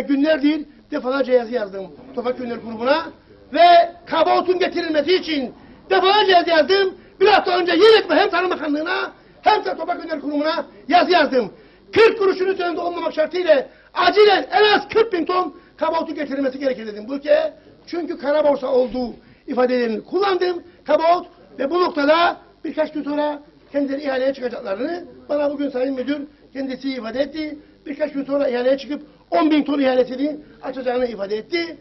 Günlerdir defalarca yazı yazdım Toprak Ürünleri Kurumu'na ve kaba otun getirilmesi için defalarca yazı yazdım. Bir hafta önce yine hem Tarım Bakanlığı'na hem de Toprak Ürünleri Kurumu'na yazı yazdım. 40 kuruşun üzerinde olmamak şartıyla acilen en az 40 bin ton kaba otun getirilmesi gerekir dedim bu ülkeye. Çünkü kara borsa olduğu ifadelerini kullandım kaba ot ve bu noktada birkaç gün sonra kendileri ihaleye çıkacaklarını bana bugün Sayın Müdür kendisi ifade etti. Birkaç gün sonra ihaleye çıkıp 10 bin ton ihalesini açacağını ifade etti.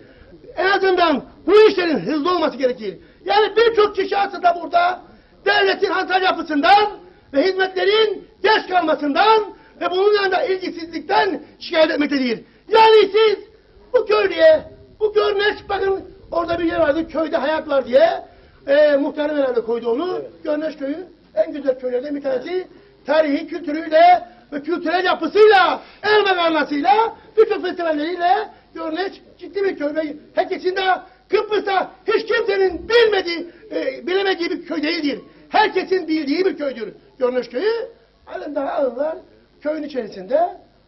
En azından bu işlerin hızlı olması gerekir. Yani birçok kişi aslında burada devletin hantal yapısından ve hizmetlerin geç kalmasından ve bunun yanında ilgisizlikten şikayet etmektedir. Yani siz bu köylüye, bu Görneş, bakın orada bir yer vardı, köyde hayat var diye muhtarım herhalde koydu onu. Evet. Görneş köyü en güzel köylerden bir tanesi. Tarihi, kültürüyle ve kültürel yapısıyla, el makarnasıyla, birçok festivalleriyle Görneş ciddi bir köy. Ve herkesin de Kıbrıs'ta hiç kimsenin bilemediği bir köy değildir. Herkesin bildiği bir köydür Görneş köyü. Halen daha ağırlar köyün içerisinde.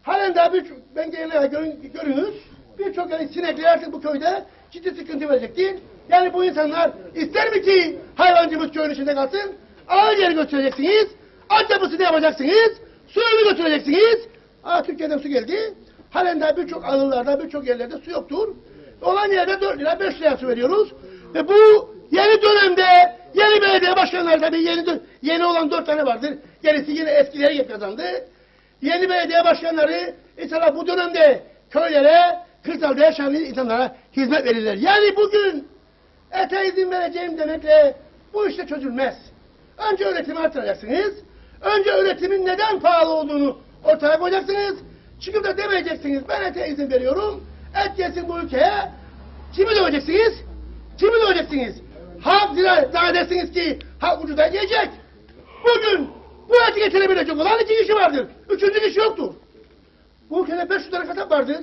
Halen daha ben gelene görünüz. Birçok yani sinekler artık bu köyde ciddi sıkıntı verecektir. Yani bu insanlar ister mi ki hayvancımız köyün içinde kalsın? Ağır yeri götüreceksiniz. Altyapısını yapacaksınız. Suyunu götüreceksiniz. Türkiye'den su geldi. Halen daha birçok ağırlarda, birçok yerlerde su yoktur. Olan yerde 4 lira, 5 lira su veriyoruz. Ve bu yeni dönemde yeni belediye başkanları tabii yeni olan 4 tane vardır. Gerisi yine eskileri kazandı. Yeni belediye başkanları inşallah bu dönemde köylere, kırsalda yaşayan insanlara hizmet verirler. Yani bugün ete izin vereceğim demekle bu işte çözülmez. Önce üretimi artıracaksınız. Önce üretimin neden pahalı olduğunu ortaya koyacaksınız. Çıkıp da demeyeceksiniz ben ete izin veriyorum. Et yesin bu ülkeye. Kimi döveceksiniz? Kimi döveceksiniz? Halk zannedersiniz ki halk ucuzdan yiyecek. Bugün bu eti getirebilecek olan 2 kişi vardır. 3. kişi yoktur. Bu ülkede 500 tane kasap vardır.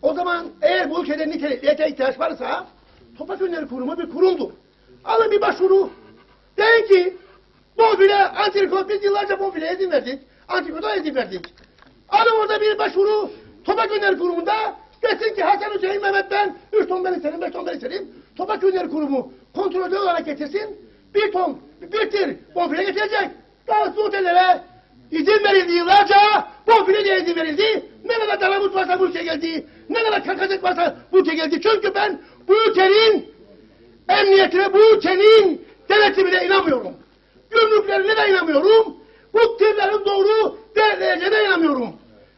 O zaman eğer bu ülkede nitelikli ete ihtiyaç varsa Toprak Ürünleri Kurumu bir kurumdur. Alın bir başvuru. Deyin ki bu Bonfile, antrikot, biz yıllarca bonfile izin verdik. Antrikota izin verdik. Alın orada bir başvuru, Toprak Ürünleri Kurumu'nda desin ki Hasan Hüseyin Mehmet ben 3 ton ben isterim, 5 ton ben isterim. Toprak Ürünleri Kurumu kontrolü olarak getirsin. 1 ton, bir tir bonfile getirecek. Daha bu otellere izin verildi yıllarca. Bonfile diye izin verildi. Ne kadar dalamut varsa bu ülke geldi. Ne kadar kakacık varsa bu ülke geldi. Çünkü ben bu ülkenin emniyetine, bu ülkenin denetimine inanmıyorum. Gümrüklerine de inanmıyorum. Bu tırların doğru değerleneceğine inanmıyorum.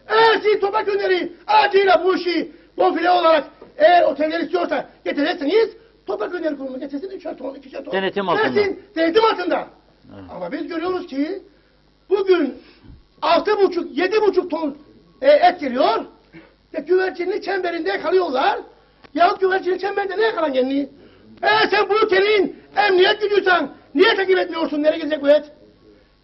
Eğer siz Toprak Ürünleri acilen bu işi bonfile olarak eğer oteller istiyorsa getireceksiniz, Toprak Ürünleri Kurumu getirsin 3'er ton, 2'er ton. Denetim altında. Denetim altında. Evet. Ama biz görüyoruz ki bugün 6,5-7,5 ton et geliyor ve güvercinli çemberinde kalıyorlar. Yahut güvercinli çemberinde ne yakalan kendini? Sen bu ülkenin emniyet gücüysen niye takip etmiyorsun? Nereye gidecek bu et?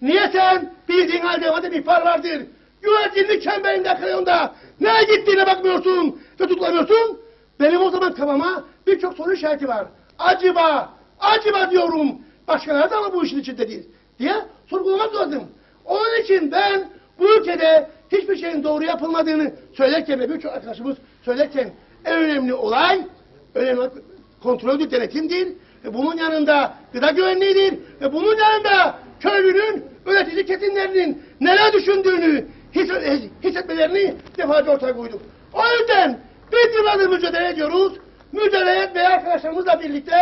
Niye sen bildiğin halde madem ihbar vardır, güvercinli çemberinde kalıyorsun da nereye gittiğine bakmıyorsun ve tutulamıyorsun? Benim o zaman kafama birçok soru işareti var. Acaba diyorum başkaları da mı bu işin içinde değil diye sorgulamak lazım. Onun için ben bu ülkede hiçbir şeyin doğru yapılmadığını söylerken ve birçok arkadaşımız söylerken en önemli olay, önemli kontroldür, denetimdir. Ve bunun yanında gıda güvenliğidir. Ve bunun yanında köylünün, üretici kesimlerinin neler düşündüğünü hissetmelerini defalarca ortaya koyduk. O yüzden biz yıllardır mücadele ediyoruz. Mücadele etmeye arkadaşlarımızla birlikte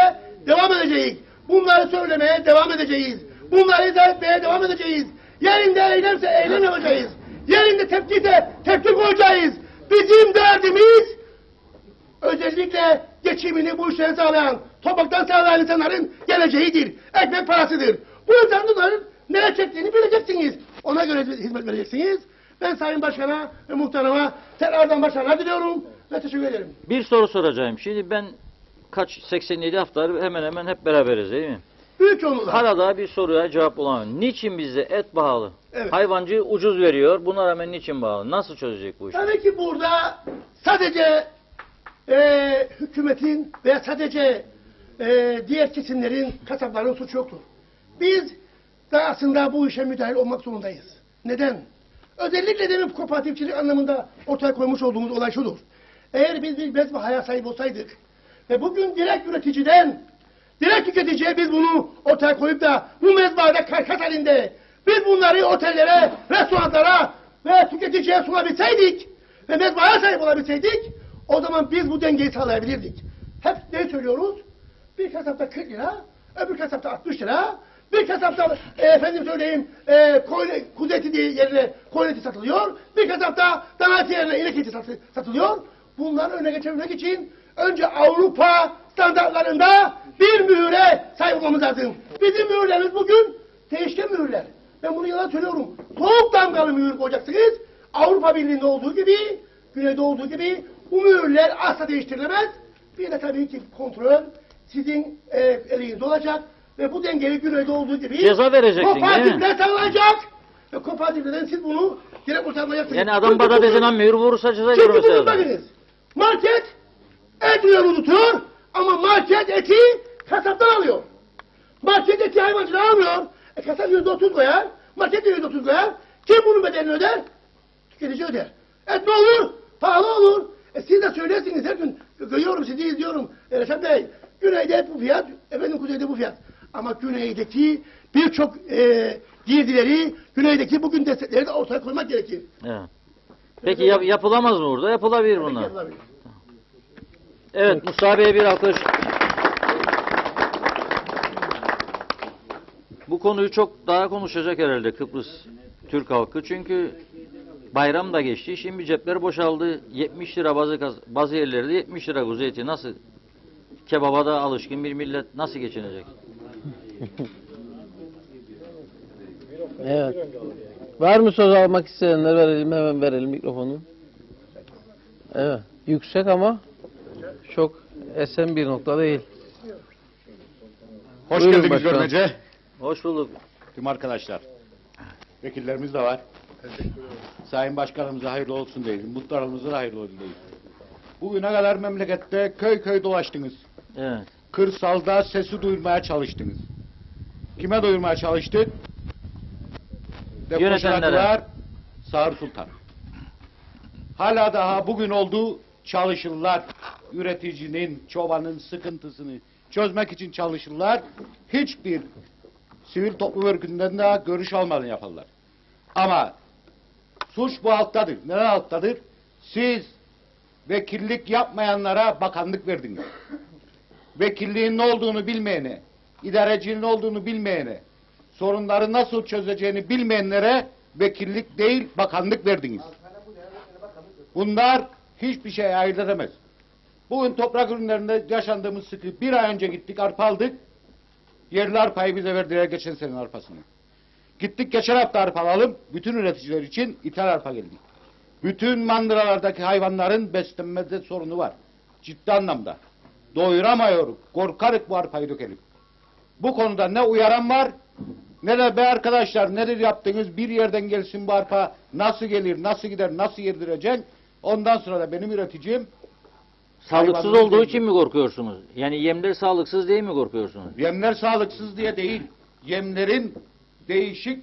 devam edeceğiz. Bunları söylemeye devam edeceğiz. Bunları izah etmeye devam edeceğiz. Yerinde eylemse eylem yapacağız. Yerinde tepkide tepki koyacağız. Bizim derdimiz özellikle geçimini bu işleri sağlayan, topraktan sağlayan insanların geleceğidir. Ekmek parasıdır. Bu insanların nereye çektiğini bileceksiniz. Ona göre hizmet vereceksiniz. Ben Sayın Başkan'a ve muhtarıma tekrardan başarılar diliyorum ve teşekkür ederim. Bir soru soracağım. Şimdi ben 87 haftadır hemen hemen hep beraberiz değil mi? Büyük çoğunlukla. Arada bir soruya cevap bulamıyorum. Niçin bizde et pahalı? Evet. Hayvancı ucuz veriyor. Buna rağmen niçin pahalı? Nasıl çözecek bu işi? Tabii ki burada sadece hükümetin veya sadece diğer kesimlerin, kasapların suçu yoktur. Biz de aslında bu işe müdahil olmak zorundayız. Neden? Özellikle demin kooperatifçilik anlamında ortaya koymuş olduğumuz olay şudur. Eğer biz bir mezbahaya sahip olsaydık ve bugün direkt üreticiden direkt tüketiciye biz bunu ortaya koyup da bu mezbahada karkas halinde biz bunları otellere, restoranlara ve tüketiciye sunabilseydik ve mezbahaya sahip olabilseydik o zaman biz bu dengeyi sağlayabilirdik. Hep ne söylüyoruz? Bir kasapta 40 lira, öbür kasapta 60 lira, bir kasapta efendim söyleyeyim kuzu eti yerine koyun eti satılıyor, bir kasapta dana eti yerine inek eti satılıyor. Bunların önüne geçebilmek için önce Avrupa standartlarında bir mühüre sahip olmamız lazım. Bizim mühürlerimiz bugün değişken mühürler. Ben bunu yalan söylüyorum. Soğuk damgalı mühür koyacaksınız. Avrupa Birliği'nde olduğu gibi, Güney'de olduğu gibi bu mühürler asla değiştirilemez. Bir de tabii ki kontrol sizin elinizde olacak ve bu dengeyi Güney'de olduğu gibi ceza vereceksin değil mi? Kooperatifler sağlayacak. Ve kooperatiflerden siz bunu direkt uygulayacaksınız. Yani adam badabezine mühür vurursa ceza Çünkü görmesi bunu lazım. bakınız. Market et mühürü tutuyor ama market eti kasaptan alıyor. Market eti hayvancıdan almıyor. Kasap %30 koyar. Market de %30 koyar. Kim bunun bedelini öder? Tüketici öder. Et ne olur? Pahalı olur. Siz de söylersiniz her gün. Görüyorum sizi izliyorum. Reşat Bey, Güney'de bu fiyat, efendim Kuzey'de bu fiyat. Ama Güney'deki birçok girdileri, Güney'deki bugün destekleri de ortaya koymak gerekir. Evet. Peki yapılamaz mı burada? Yapılabilir bunlar. Yapılabilir. Evet, Mustafa Bey'e bir alkış. Bu konuyu çok daha konuşacak herhalde Kıbrıs Türk halkı. Çünkü bayram da geçti. Şimdi cepler boşaldı. 70 lira bazı yerlerde 70 lira kuzu eti. Nasıl? Kebaba da alışkın bir millet nasıl geçinecek? Evet. Var mı söz almak isteyenler verelim, hemen verelim mikrofonu. Evet. Yüksek ama çok esen bir nokta değil. Hoş Buyurun geldiniz başkanım. görmece. Hoş bulduk. Tüm arkadaşlar. Vekillerimiz de var. Sayın Başkanımıza hayırlı olsun diyelim. Muhtarımıza da hayırlı olsun diyelim. Bugüne kadar memlekette köy köy dolaştınız. Evet. Kırsalda sesi duyurmaya çalıştınız. Kime duyurmaya çalıştık? Yönetenlere. Sağır Sultan. Hala daha bugün oldu çalışırlar. Üreticinin, çobanın sıkıntısını çözmek için çalışırlar. Hiçbir sivil toplum örgütünden de görüş almadan yaparlar. Ama suç bu alttadır. Neden alttadır? Siz vekillik yapmayanlara bakanlık verdiniz. Vekilliğin ne olduğunu bilmeyene, idarecinin ne olduğunu bilmeyene, sorunları nasıl çözeceğini bilmeyenlere vekillik değil bakanlık verdiniz. Bunlar hiçbir şey ayırt edemez. Bugün toprak ürünlerinde yaşandığımız sıkı, bir ay önce gittik arpa aldık. Yerli arpayı bize verdiler geçen senenin arpasını. Gittik geçen hafta arpa alalım. Bütün üreticiler için ithal arpa geldi. Bütün mandıralardaki hayvanların beslenmede sorunu var. Ciddi anlamda. Doyuramıyoruz. Korkarık bu arpayı dökelim. Bu konuda ne uyaran var ne de be arkadaşlar nedir yaptığınız bir yerden gelsin bu arpa nasıl gelir, nasıl gider, nasıl yedireceksin. Ondan sonra da benim üreticim Sağlıksız olduğu için mi korkuyorsunuz? Yani yemler sağlıksız diye mi korkuyorsunuz? Yemler sağlıksız diye değil. Yemlerin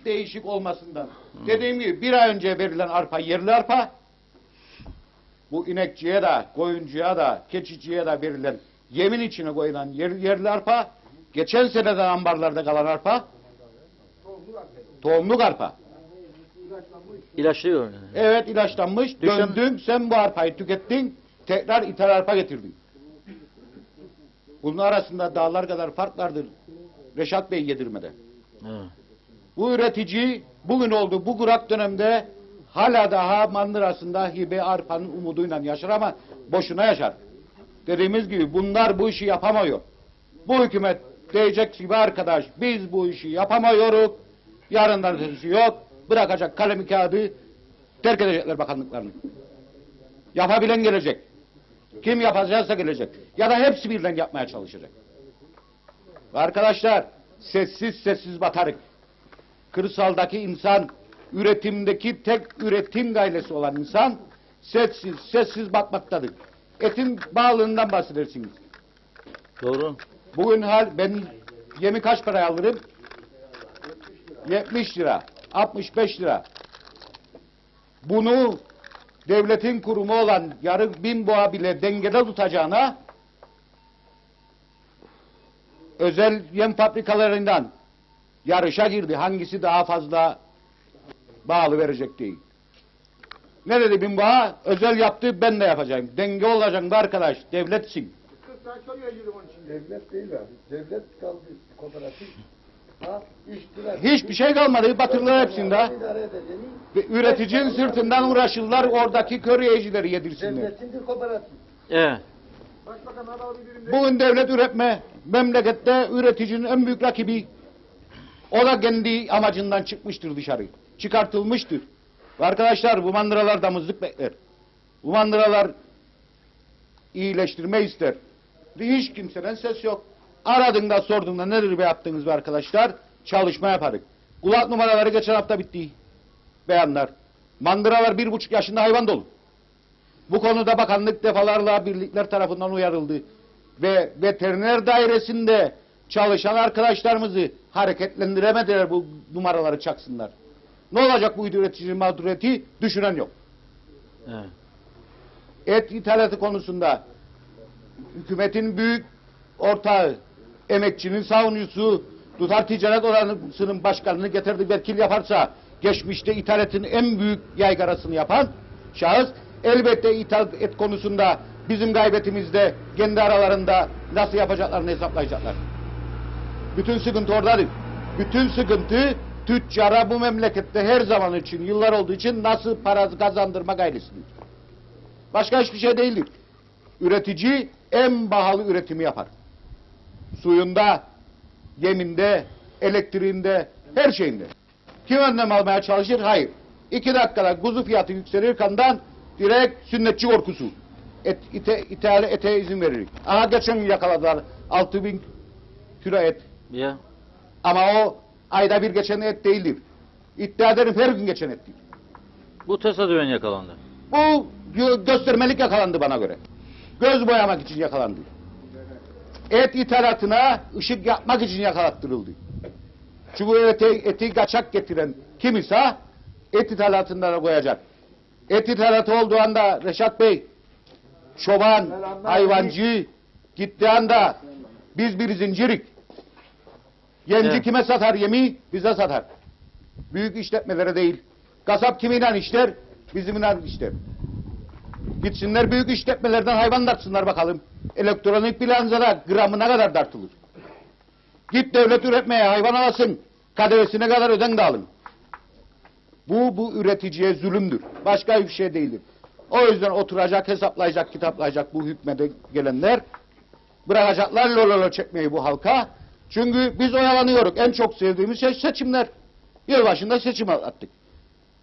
değişik olmasından. Dediğim gibi bir ay önce verilen arpa yerli arpa. Bu inekçiye de, koyuncuya da, keçiciye de verilen yemin içine koyulan yerli arpa. Geçen seneden ambarlarda kalan arpa. Tohumluk arpa. İlaçlıyor. Evet ilaçlanmış. Döndün sen bu arpayı tükettin. Tekrar ithal arpa getirdin. Bunun arasında dağlar kadar fark vardır. Reşat Bey yedirmede. Evet. Bu üretici bugün oldu bu kurak dönemde hala daha mandırasında hibe arpanın umuduyla yaşar ama boşuna yaşar. Dediğimiz gibi bunlar bu işi yapamıyor. Bu hükümet diyecek gibi arkadaş biz bu işi yapamıyoruz. Yarından ötesi yok. Bırakacak kalemi kağıdı terk edecekler bakanlıklarını. Yapabilen gelecek. Kim yapacaksa gelecek. Ya da hepsi birden yapmaya çalışacak. Ve arkadaşlar sessiz batarık. Kırsaldaki insan, üretimdeki tek üretim gayresi olan insan sessiz bakmaktadır. Etin bağlılığından bahsedersiniz. Doğru. Bugün ben yemi kaç paraya alırım? 70 lira, 65 lira. Bunu devletin kurumu olan yarı bin boğa bile dengede tutacağına özel yem fabrikalarından yarışa girdi. Hangisi daha fazla bağlı verecek değil. Ne dedi bin boğa? Özel yaptı ben de yapacağım. Denge olacak da arkadaş. Devletsin. Devlet değil abi. Devlet kaldı kooperatif. Hiçbir şey kalmadı. Batırdılar hepsinde. Üreticinin sırtından uğraşırlar. Oradaki köriyecileri yedirsinler. Devletin bir kooperatif. Evet. Bugün devlet üretme. Memlekette üreticinin en büyük rakibi. O da kendi amacından çıkmıştır dışarı. Çıkartılmıştır. Ve arkadaşlar bu mandıralar damızlık bekler. Bu mandıralar iyileştirme ister. Hiç kimseden ses yok. Aradığında sorduğunda nedir be yaptığınız be arkadaşlar? Çalışma yaparız. Kulak numaraları geçen hafta bitti. Beyanlar. Mandıralar 1,5 yaşında hayvan dolu. Bu konuda bakanlık defalarla birlikler tarafından uyarıldı. Ve veteriner dairesinde çalışan arkadaşlarımızı hareketlendiremediler bu numaraları çaksınlar. Ne olacak bu üreticinin mağduriyeti? Düşünen yok. Evet. Et ithalatı konusunda hükümetin büyük ortağı, emekçinin savunucusu, Tutar Ticaret Odası'nın başkanını getirdi vekil yaparsa, geçmişte ithalatın en büyük yaygarasını yapan şahıs, elbette ithalat et konusunda bizim gaybetimizde, kendi aralarında nasıl yapacaklarını hesaplayacaklar. Bütün sıkıntı oradadır. Bütün sıkıntı tüccara bu memlekette her zaman için, yıllar olduğu için nasıl para kazandırma gayresindir. Başka hiçbir şey değildir. Üretici en pahalı üretimi yapar. Suyunda, yeminde, elektriğinde, her şeyinde. Kim önlem almaya çalışır? Hayır. 2 dakikada kuzu fiyatı yükselir kandan direkt sünnetçi korkusu. Ete izin verir. Aha geçen gün yakaladılar 6.000 kilo et. Ya. Ama o ayda bir geçen et değildir. İddia ederim her gün geçen ettir. Bu tesadüfen yakalandı. Bu göstermelik yakalandı bana göre. Göz boyamak için yakalandı. Et ithalatına ışık yapmak için yakalattırıldı. Çünkü eti kaçak getiren kim ise et ithalatında da koyacak. Et ithalatı olduğu anda Reşat Bey, çoban, hayvancı gittiği anda biz bir zincirik. Yemci Evet. kime satar yemi? Bize satar. Büyük işletmelere değil. Kasap kimiyle işler? Bizimle işler. Gitsinler büyük işletmelerden hayvan tartsınlar bakalım. Elektronik bilanzoda gramı ne kadar tartılır? Git devlet üretmeye hayvan alasın. KDV'sine kadar öden de alın. Bu üreticiye zulümdür. Başka bir şey değildir. O yüzden oturacak, hesaplayacak, kitaplayacak bu hükmede gelenler. Bırakacaklar lololo çekmeyi bu halka. Çünkü biz oyalanıyoruz. En çok sevdiğimiz şey seçimler. Yılbaşında seçim attık.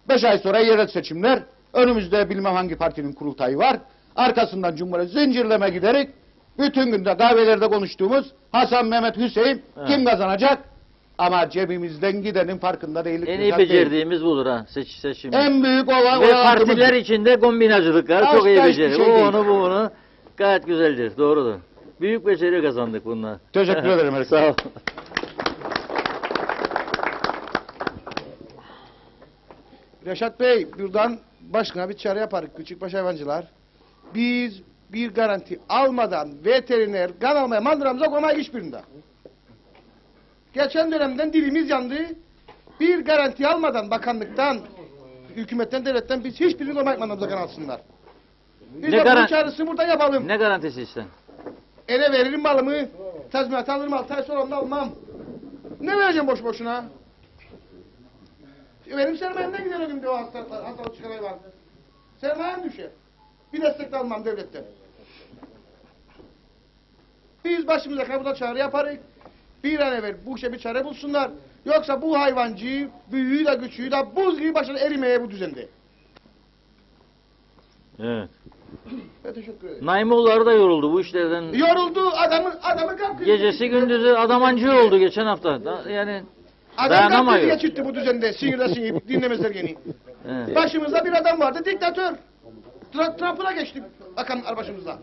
5 ay sonra yerel seçimler. Önümüzde bilmem hangi partinin kurultayı var. Arkasından Cumhuriyet zincirleme giderek bütün günde kahvelerde konuştuğumuz Hasan, Mehmet, Hüseyin kim kazanacak? Ama cebimizden gidenin farkında değiliz. En iyi becerdiğimiz budur ha seçim. En büyük olan Ve partiler içinde kombinacılıklar çok iyi Başka beceri. hiçbir şey O değil. onu bu onu gayet güzeldir. Doğrudur. Büyük beceri kazandık bunlar. Teşekkür ederim herkese. Sağ ol. Reşat Bey, buradan başkana bir çağrı yaparız küçükbaş hayvancılar. Biz bir garanti almadan veteriner kan almaya mandıramıza koymayız hiçbirinde. Geçen dönemden dilimiz yandı. Bir garanti almadan bakanlıktan, hükümetten, devletten biz hiçbirini koymayız mandramıza kan alsınlar. Biz Ne de bunun garan- çağrısını burada yapalım. Ne garantisi işte? Ele veririm malımı, tazminat alırım, 6 ay sonra onu almam. Ne vereceğim boş boşuna? Benim sermayemden gider o günde o hastalık çıkan hayvan. Sermayem düşer. Bir destek de almam devletten. Biz başımıza kapıda çağrı yaparız. Bir an evvel bu işe bir çare bulsunlar. Yoksa bu hayvancı, büyüğü de küçüğü de buz gibi başına erimeye bu düzende. Evet. Ben teşekkür ederim. Naimoğulları da yoruldu bu işlerden. Yoruldu adamı kalktı. Gecesi gündüzü adamancı oldu geçen hafta. Yani Adam dayanamıyor. kalktı geçirtti bu düzende. Sinirle dinlemezler gene. Evet. Başımızda bir adam vardı, diktatör. Trump'ına geçti bakanlar başımızda.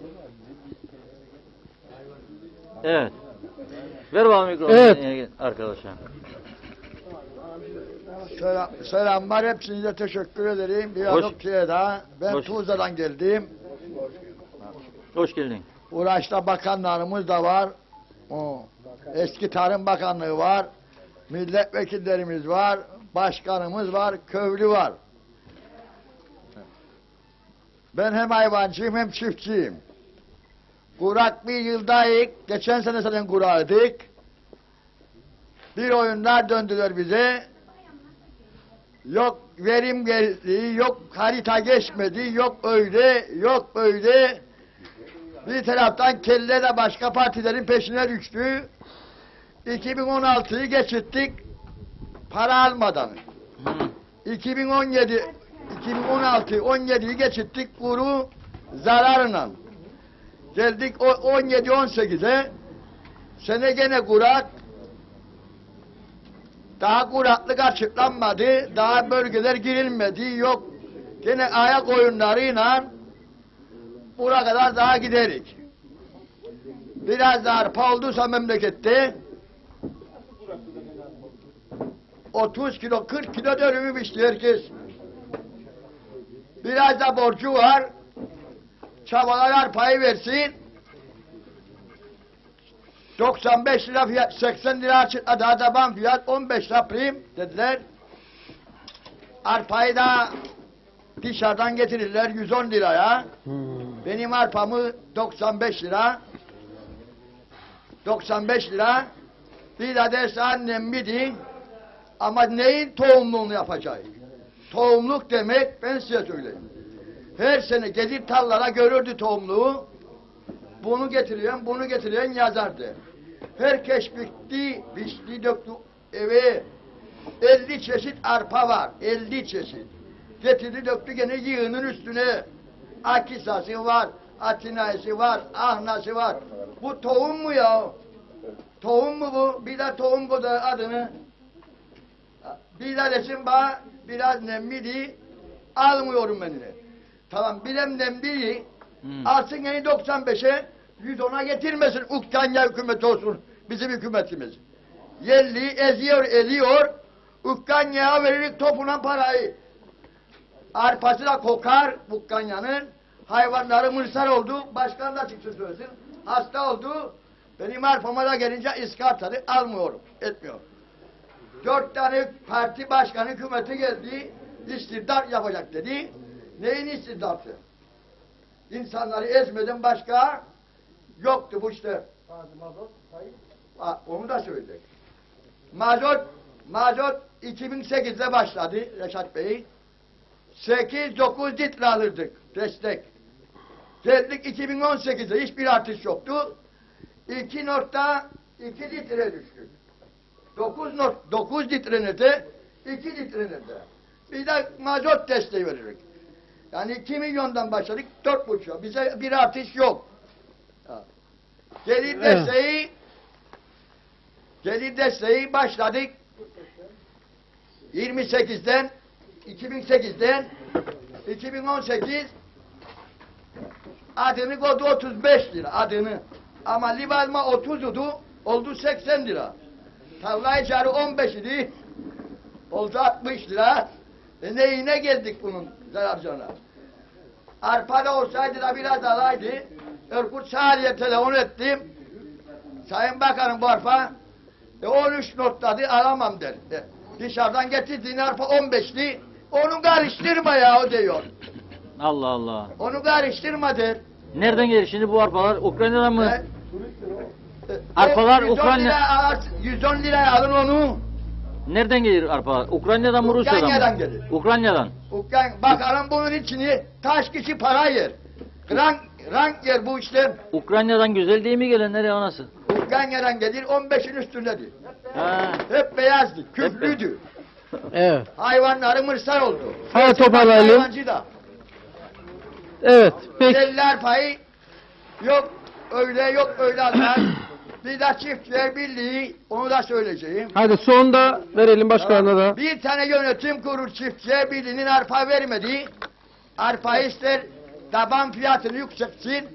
Evet. Ver bakalım mikrofonu Evet. arkadaşa. Selamlar, hepsinize teşekkür ederim. Bir Hoş- adopsiye daha. Ben Hoş- Tuzla'dan geldim. Hoş geldin. Uğraşta bakanlarımız da var. Eski Tarım Bakanlığı var. Milletvekillerimiz var. Başkanımız var. Köylü var. Ben hem hayvancıyım hem çiftçiyim. Kurak bir yıldayık. Geçen sene zaten kurağıydık. Bir oyunlar döndüler bize. Yok verim geldi, yok harita geçmedi, yok öyle, yok böyle. Bir taraftan kelle de başka partilerin peşine düştü. 2016'yı geçirttik para almadan. 2017, 17'yi geçirttik kuru zararla. Geldik 17-18'e. Sene gene kurak. Daha kuraklık açıklanmadı. Daha bölgeler girilmedi. Yok. Gene ayak oyunlarıyla buraya kadar daha giderik. Biraz daha arpa olduysa memlekette 30 kilo, 40 kilo dönümü biçti herkes. Biraz da borcu var. Çabalar arpayı versin. 95 lira fiyat, 80 lira açıkladı adam fiyat, 15 lira prim dediler. Arpayı da dışarıdan getirirler 110 liraya. Benim arpamı 95 lira. 95 lira. Bir de derse annem bidi. Ama neyin tohumluğunu yapacak? Tohumluk demek ben size söyleyeyim. Her sene gelir tarlalara görürdü tohumluğu. Bunu getiriyorum, bunu getiriyorum yazardı. Herkes biçti, döktü eve. 50 çeşit arpa var, 50 çeşit. Getirdi döktü gene yığının üstüne. Akisası var, atinayesi var, ahnası var. Bu tohum mu ya? Tohum mu bu? Bir de tohum koydu adını. Bir de resim bana biraz nemliydi. Almıyorum ben yine. Tamam bilem nemliyi. Alsın yine 95'e 110'a getirmesin. Ukrayna hükümeti olsun. Bizim hükümetimiz. Yerli eziyor, ediyor. Ukrayna'ya veririk topuna parayı. Arpası da kokar Ukrayna'nın. Hayvanları mırsar oldu. Başkan da çıksın söylesin. Hasta oldu. Benim arpama da gelince iskartları almıyorum. Etmiyor. 4 tane parti başkanı hükümeti geldi. İstibdat yapacak dedi. Neyin istibdatı? İnsanları ezmeden başka yoktu bu işte. Onu da söyledik. Mazot 2008'de başladı Reşat Bey. 8-9 litre alırdık destek. Geldik 2018'de hiçbir artış yoktu. 2.2 litre düştük. 9 litre nerede? 2 litre nerede? Bir de mazot desteği veririk. Yani 2 milyondan başladık 4,5. Bize bir artış yok. Gelir desteği başladık 2008'den 2018 adını koydu 35 lira adını. Ama livalma 30 oldu 80 lira. Tarla icarı 15 idi. Oldu 60 lira. Neyine geldik bunun zararcana? Arpa da olsaydı da biraz alaydı. Erkut Sağlı'ya telefon ettim. Sayın Bakanım bu arpa 13 notladı alamam der. Dışarıdan getirdiğin arpa 15'li. Onu karıştırma ya o diyor. Allah Allah. Onu karıştırma der. Nereden gelir şimdi bu arpalar? Ukrayna'dan mı? Arpalar 110 liraya alın onu. Nereden gelir arpalar? Ukrayna'dan mı Rusya'dan mı? Ukrayna'dan gelir. Ukrayna'dan. Bakalım bunun içini taş kişi para yer. Rank yer bu işlem. Ukrayna'dan güzel değil mi gelenler ya nasıl? Ukrayna'dan gelir 15'in üstündedir. Ha. Hep beyazdı, küflüydü. Evet. Hayvanları mırsar oldu. Hadi toparlayalım. Hayvancı da. Evet. Peki. Deliler payı yok öyle almaz. Bir de çiftçiler birliği onu da söyleyeceğim. Hadi sonda verelim başkanına da. Bir tane yönetim kurulu çiftçiler birliğinin arpa vermedi. Arpa ister taban fiyatını yükseltsin.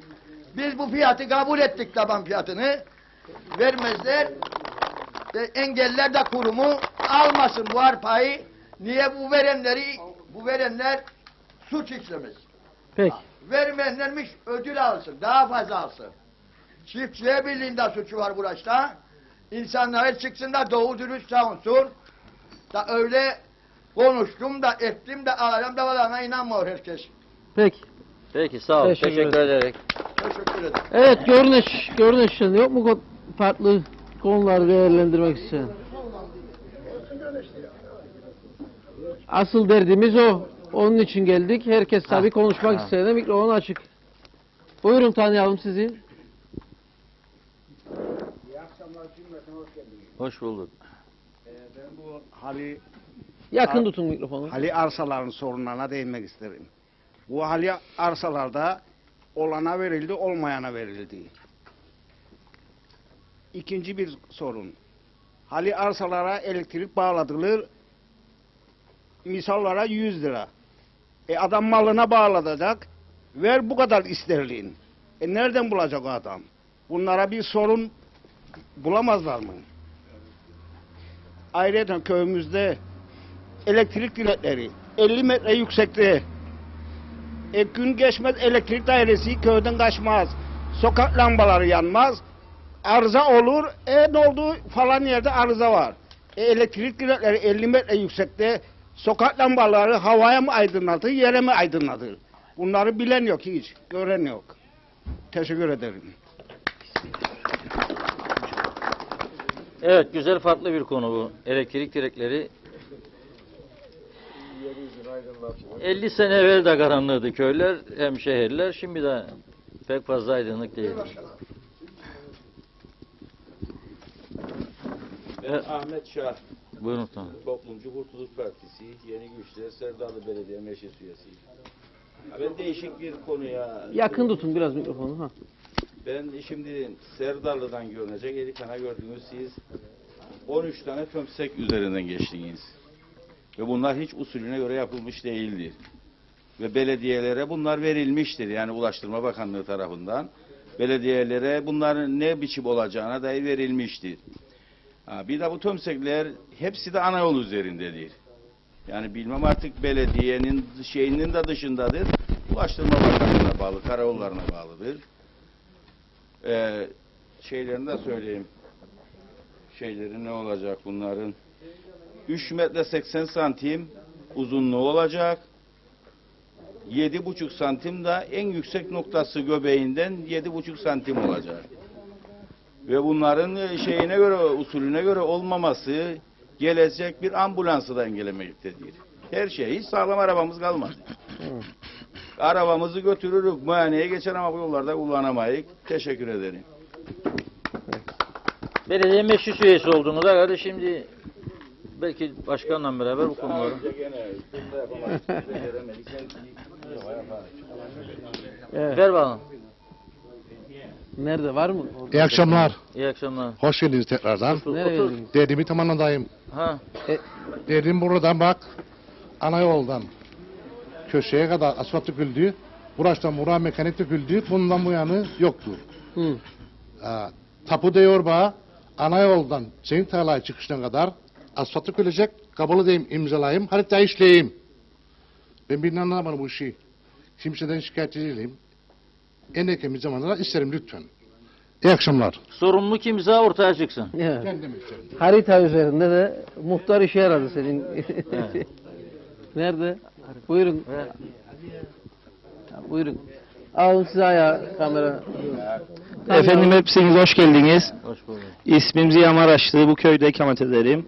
Biz bu fiyatı kabul ettik taban fiyatını. Vermezler. Engeller de kurumu almasın bu arpayı. Niye bu verenler suç işlemez. Peki. Vermeyenlermiş ödül alsın. Daha fazla alsın. Çiftçiler Birliği'nde suçu var burası. İnsanlara çıksın da doğru dürüst savunsun. Da öyle konuştum da ettim de alacağım davalarına inanmıyor herkes. Peki. Peki sağ ol. Teşekkür ederek. Teşekkür ederim. Evet görünüş yok mu farklı konular değerlendirmek isteyen? Asıl derdimiz o. Onun için geldik. Herkes tabii konuşmak isteyene mikrofon açık. Buyurun tanıyalım sizi. İyi akşamlar cümleten hoş geldiniz. Hoş bulduk. Ben bu Yakın tutun mikrofonu. hali arsaların sorunlarına değinmek isterim. Bu hali arsalarda olana verildi, olmayana verildi. İkinci bir sorun. Hali arsalara elektrik bağlatılır, misallara 100 lira. Adam malına bağlatacak, ver bu kadar isterliğin. Nereden bulacak o adam? Bunlara bir sorun bulamazlar mı? Ayrıca köyümüzde elektrik direkleri 50 metre yüksekte. Gün geçmez elektrik dairesi köyden kaçmaz. Sokak lambaları yanmaz. Arıza olur. Ne oldu? Falan yerde arıza var. Elektrik direkleri 50 metre yüksekte. Sokak lambaları havaya mı aydınlatır, yere mi aydınlatır? Bunları bilen yok hiç. Gören yok. Teşekkür ederim. Evet güzel farklı bir konu bu. Elektrik direkleri 50 sene evvel de karanlığıydı köyler hem şehirler. Şimdi de pek fazla aydınlık değil. Ben Ahmet Şah. Buyurun tamam. Toplumcu Kurtuluş Partisi, Yeni Güçler, Serdalı Belediye Meclis Üyesiyim. Ben değişik bir konuya... Yakın tutun biraz mikrofonu. Ha. Ben şimdi Serdalı'dan görünecek, Elikan'a gördüğünüz siz 13 tane tömsek üzerinden geçtiniz. Ve bunlar hiç usulüne göre yapılmış değildir. Ve belediyelere bunlar verilmiştir. Yani Ulaştırma Bakanlığı tarafından belediyelere bunların ne biçim olacağına dair verilmiştir. Bir de bu tömsekler hepsi de ana yol üzerindedir. Yani bilmem artık belediyenin şeyinin de dışındadır. Ulaştırma Bakanlığı'na bağlı, karayollarına bağlıdır. Şeylerini de söyleyeyim. Şeyleri ne olacak bunların? 3 metre 80 santim uzunluğu olacak. 7,5 santim de en yüksek noktası göbeğinden 7,5 santim olacak. Ve bunların şeyine göre, usulüne göre olmaması gelecek bir ambulansı da engellemektedir. Her şey, hiç sağlam arabamız kalmadı. Arabamızı götürürük, muayeneye geçer ama bu yollarda kullanamayız. Teşekkür ederim. Belediye meclis üyesi olduğunuzda herhalde şimdi belki başkanla beraber bu konuları. Evet. Ver bana. Nerede var mı? İyi akşamlar. İyi akşamlar. Hoş geldiniz tekrardan. Nereye geldiniz? Dediğimi tamamındayım. Ha. Dedim buradan bak, ana yoldan köşeye kadar asfalt döküldü. Burasından buraya mekanik döküldü. Bundan bu yanı yoktur. Hı. Tapu diyor bana, ana yoldan senin tarlaya çıkışına kadar asfalt dökülecek. Kabul edeyim, imzalayayım, harita işleyeyim. Ben bir anlamadım bu işi. Kimseden şikayetçi değilim. En erken bir zamanda isterim lütfen. İyi akşamlar. Sorumlu kimse ortaya çıksın. Evet. Kendim isterim. Harita üzerinde de muhtar işe yaradı senin. Nerede? Buyurun. Buyurun. Alın size ayağa kamera. Efendim hepsiniz hoş geldiniz. Hoş bulduk. İsmim Ziya Maraşlı. Bu köyde ikamet ederim.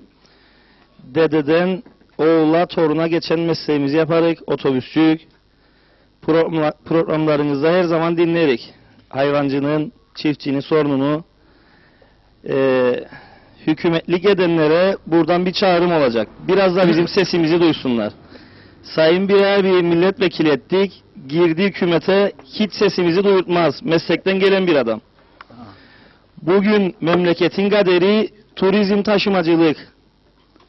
Dededen oğula toruna geçen mesleğimizi yaparak otobüsçük programlarınızda her zaman dinleyerek hayvancının, çiftçinin sorununu hükümetlik edenlere buradan bir çağrım olacak. Biraz da bizim sesimizi duysunlar. Sayın birer bir milletvekili ettik. Girdi hükümete hiç sesimizi duyurtmaz. Meslekten gelen bir adam. Bugün memleketin kaderi turizm taşımacılık.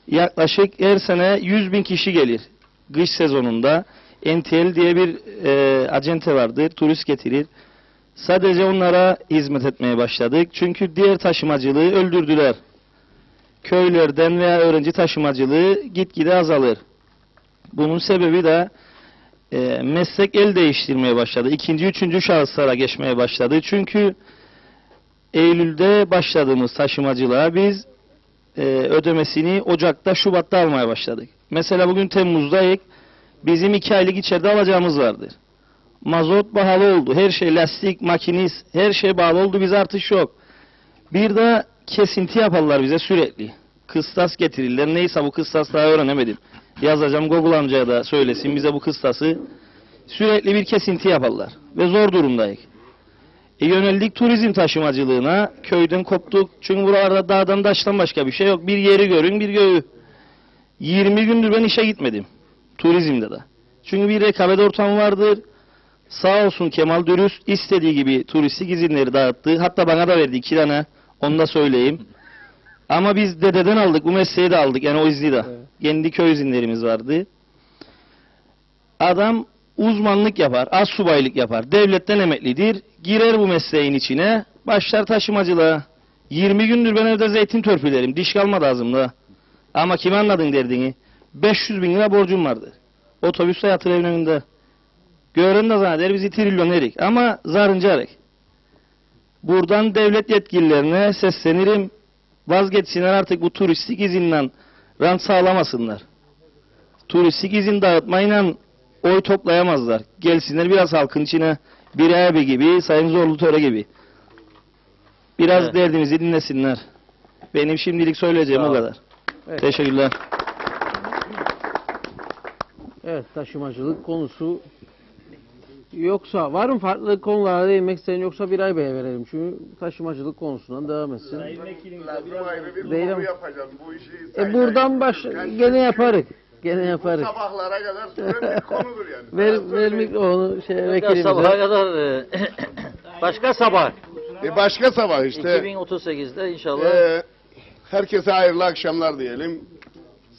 Yaklaşık her sene 100.000 kişi gelir. Kış sezonunda NTL diye bir acente vardır. Turist getirir. Sadece onlara hizmet etmeye başladık. Çünkü diğer taşımacılığı öldürdüler. Köylerden veya öğrenci taşımacılığı gitgide azalır. Bunun sebebi de meslek el değiştirmeye başladı. İkinci, üçüncü şahıslara geçmeye başladı. Çünkü Eylül'de başladığımız taşımacılığa biz ödemesini Ocak'ta, Şubat'ta almaya başladık. Mesela bugün Temmuz'dayız. Bizim 2 aylık içeride alacağımız vardır. Mazot pahalı oldu. Her şey lastik, makinist, her şey bağlı oldu. Bize artış yok. Bir de kesinti yaparlar bize sürekli. Kıstas getirirler. Neyse bu kıstas daha öğrenemedim. Yazacağım Google amcaya da söylesin bize bu kıstası. Sürekli bir kesinti yaparlar. Ve zor durumdayız. Yöneldik turizm taşımacılığına. Köyden koptuk. Çünkü buralarda dağdan taştan başka bir şey yok. Bir yeri görün, bir göğü. 20 gündür ben işe gitmedim. Turizmde de. Çünkü bir rekabet ortamı vardır. Sağ olsun Kemal Dürüst istediği gibi turistik izinleri dağıttı. Hatta bana da verdi 2 tane. Onu da söyleyeyim. Ama biz dededen aldık. Bu mesleği de aldık. Yani o izni de. Evet. Kendi köy izinlerimiz vardı. Adam uzmanlık yapar. Astsubaylık yapar. Devletten emeklidir. Girer bu mesleğin içine. Başlar taşımacılığa. 20 gündür ben evde zeytin törpülerim. Diş kalmadı ağzımda. Ama kime anladın derdini? 500.000 lira borcum vardı. Otobüste yatır evin önünde. Gören de zanneder bizi trilyonerik. Ama zarıncarık. Buradan devlet yetkililerine seslenirim. Vazgeçsinler artık bu turistik izinden rant sağlamasınlar. Turistik izin dağıtmayla oy toplayamazlar. Gelsinler biraz halkın içine bir abi gibi, Sayın Zorlu Töre gibi. Biraz evet, derdimizi dinlesinler. Benim şimdilik söyleyeceğim o kadar. Evet. Teşekkürler. Evet, taşımacılık konusu yoksa var mı farklı konulara değinmek isteyen, yoksa bir ay Bey'e verelim. Çünkü taşımacılık konusundan devam etsin. Değil mi? Buradan gene yaparız. Gene yaparız. Sabahlara kadar süren bir konudur yani. Ver onu vekilimize. Sabaha kadar başka sabah. Başka sabah işte. 2038'de inşallah. Herkese hayırlı akşamlar diyelim.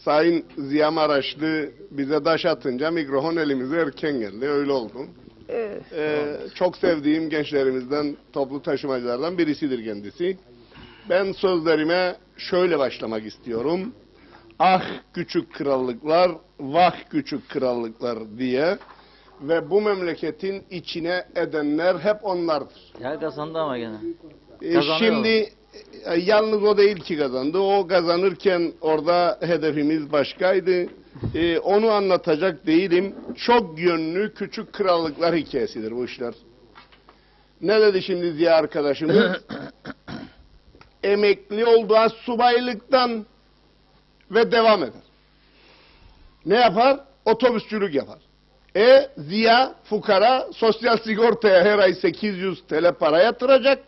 Sayın Ziya Maraşlı bize taş atınca mikrofon elimize erken geldi. Öyle oldu. Çok sevdiğim gençlerimizden, toplu taşımacılardan birisidir kendisi. ben sözlerime şöyle başlamak istiyorum. Ah küçük krallıklar, vah küçük krallıklar diye ve bu memleketin içine edenler hep onlardır. Ya kazandı ama gene. Kazanıyor. Şimdi yalnız o değil ki kazandı. O kazanırken orada hedefimiz başkaydı. Onu anlatacak değilim. Çok yönlü küçük krallıklar hikayesidir bu işler. Ne dedi şimdi Ziya arkadaşımız? Emekli olduğu subaylıktan ve devam eder. Ne yapar? Otobüsçülük yapar. Ziya fukara sosyal sigortaya her ay 800 TL para yatıracak.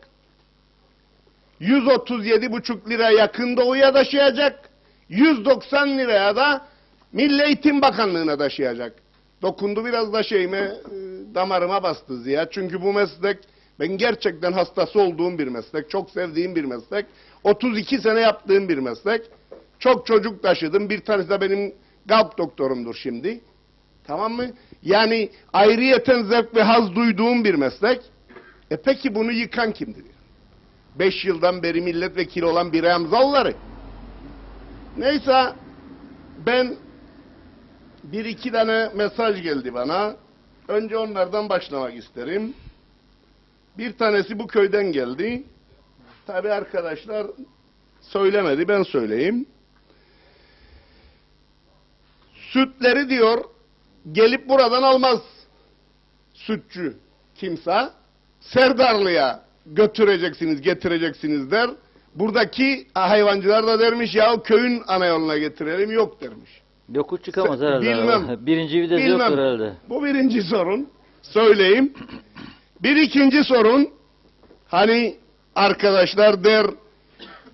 137,5 lira yakın doğuya taşıyacak. 190 liraya da Milli Eğitim Bakanlığı'na taşıyacak. Dokundu biraz da damarıma bastı Ziya. Çünkü bu meslek ben gerçekten hastası olduğum bir meslek. Çok sevdiğim bir meslek. 32 sene yaptığım bir meslek. Çok çocuk taşıdım. Bir tanesi de benim kalp doktorumdur şimdi. Tamam mı? Yani ayrıyeten zevk ve haz duyduğum bir meslek. Peki bunu yıkan kimdir? 5 yıldan beri milletvekili olan bir Hamzalıları. Neyse ben bir iki tane mesaj geldi bana. Önce onlardan başlamak isterim. Bir tanesi bu köyden geldi. Tabi arkadaşlar söylemedi, ben söyleyeyim. Sütleri diyor gelip buradan almaz sütçü kimse. Serdarlı'ya götüreceksiniz, getireceksiniz der. Buradaki hayvancılar da dermiş ya köyün ana yoluna getirelim, yok dermiş. Yokuş çıkamaz herhalde. Bilmem. Birinci vitesi yoktur herhalde. Bu birinci sorun. Söyleyeyim. Bir ikinci sorun. Hani arkadaşlar der,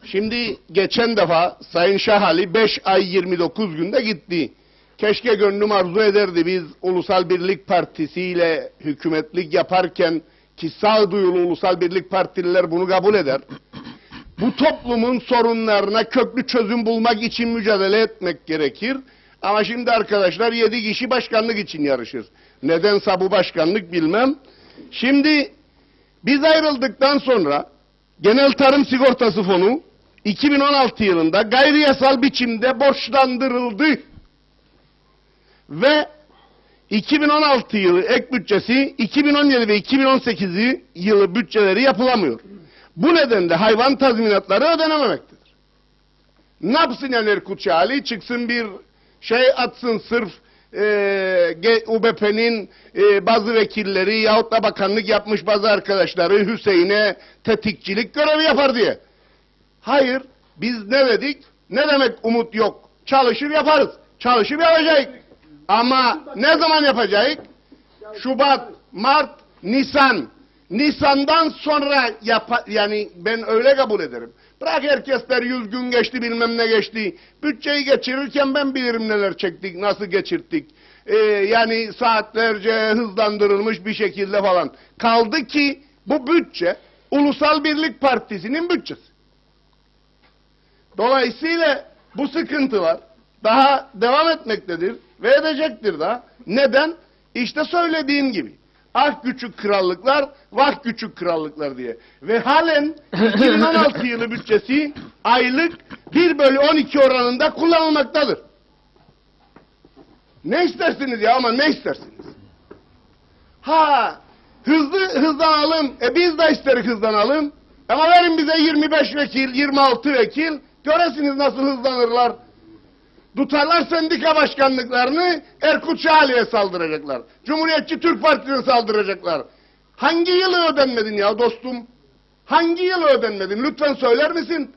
şimdi geçen defa Sayın Şahali 5 ay 29 günde gitti. Keşke gönlüm arzu ederdi biz Ulusal Birlik Partisi ile hükümetlik yaparken ki sağduyulu Ulusal Birlik Partililer bunu kabul eder. Bu toplumun sorunlarına köklü çözüm bulmak için mücadele etmek gerekir. Ama şimdi arkadaşlar 7 kişi başkanlık için yarışır. Nedense bu başkanlık bilmem. Şimdi biz ayrıldıktan sonra Genel Tarım Sigortası Fonu 2016 yılında gayri yasal biçimde borçlandırıldı. Ve 2016 yılı ek bütçesi 2017 ve 2018 yılı bütçeleri yapılamıyor. Bu nedenle hayvan tazminatları ödenememektedir. Ne yapsın yani Erkut Şahali? Çıksın bir atsın sırf UBP'nin bazı vekilleri yahut da bakanlık yapmış bazı arkadaşları Hüseyin'e tetikçilik görevi yapar diye. Hayır, biz ne dedik? Ne demek umut yok? Çalışır yaparız. Çalışıp yapacağız. Ama ne zaman yapacağız? Şubat, Mart, Nisan. Nisan'dan sonra yani ben öyle kabul ederim. Bırak herkesler 100 gün geçti bilmem ne geçti. Bütçeyi geçirirken ben bilirim neler çektik, nasıl geçirttik. Yani saatlerce hızlandırılmış bir şekilde falan. Kaldı ki bu bütçe Ulusal Birlik Partisi'nin bütçesi. Dolayısıyla bu sıkıntılar daha devam etmektedir ve edecektir daha. Neden? İşte söylediğim gibi. Ah küçük krallıklar, vah küçük krallıklar diye. Ve halen 2016 yılı bütçesi aylık 1/12 oranında kullanılmaktadır. Ne istersiniz ya, ama ne istersiniz? Hızlanalım. Biz de isteriz hızlanalım. Ama verin bize 25 vekil, 26 vekil. Göresiniz nasıl hızlanırlar. Tutarlar sendika başkanlıklarını, Erkut Şahali'ye saldıracaklar. Cumhuriyetçi Türk Partisi'ne saldıracaklar. Hangi yılı ödenmedin ya dostum? Hangi yılı ödenmedin? Lütfen söyler misin?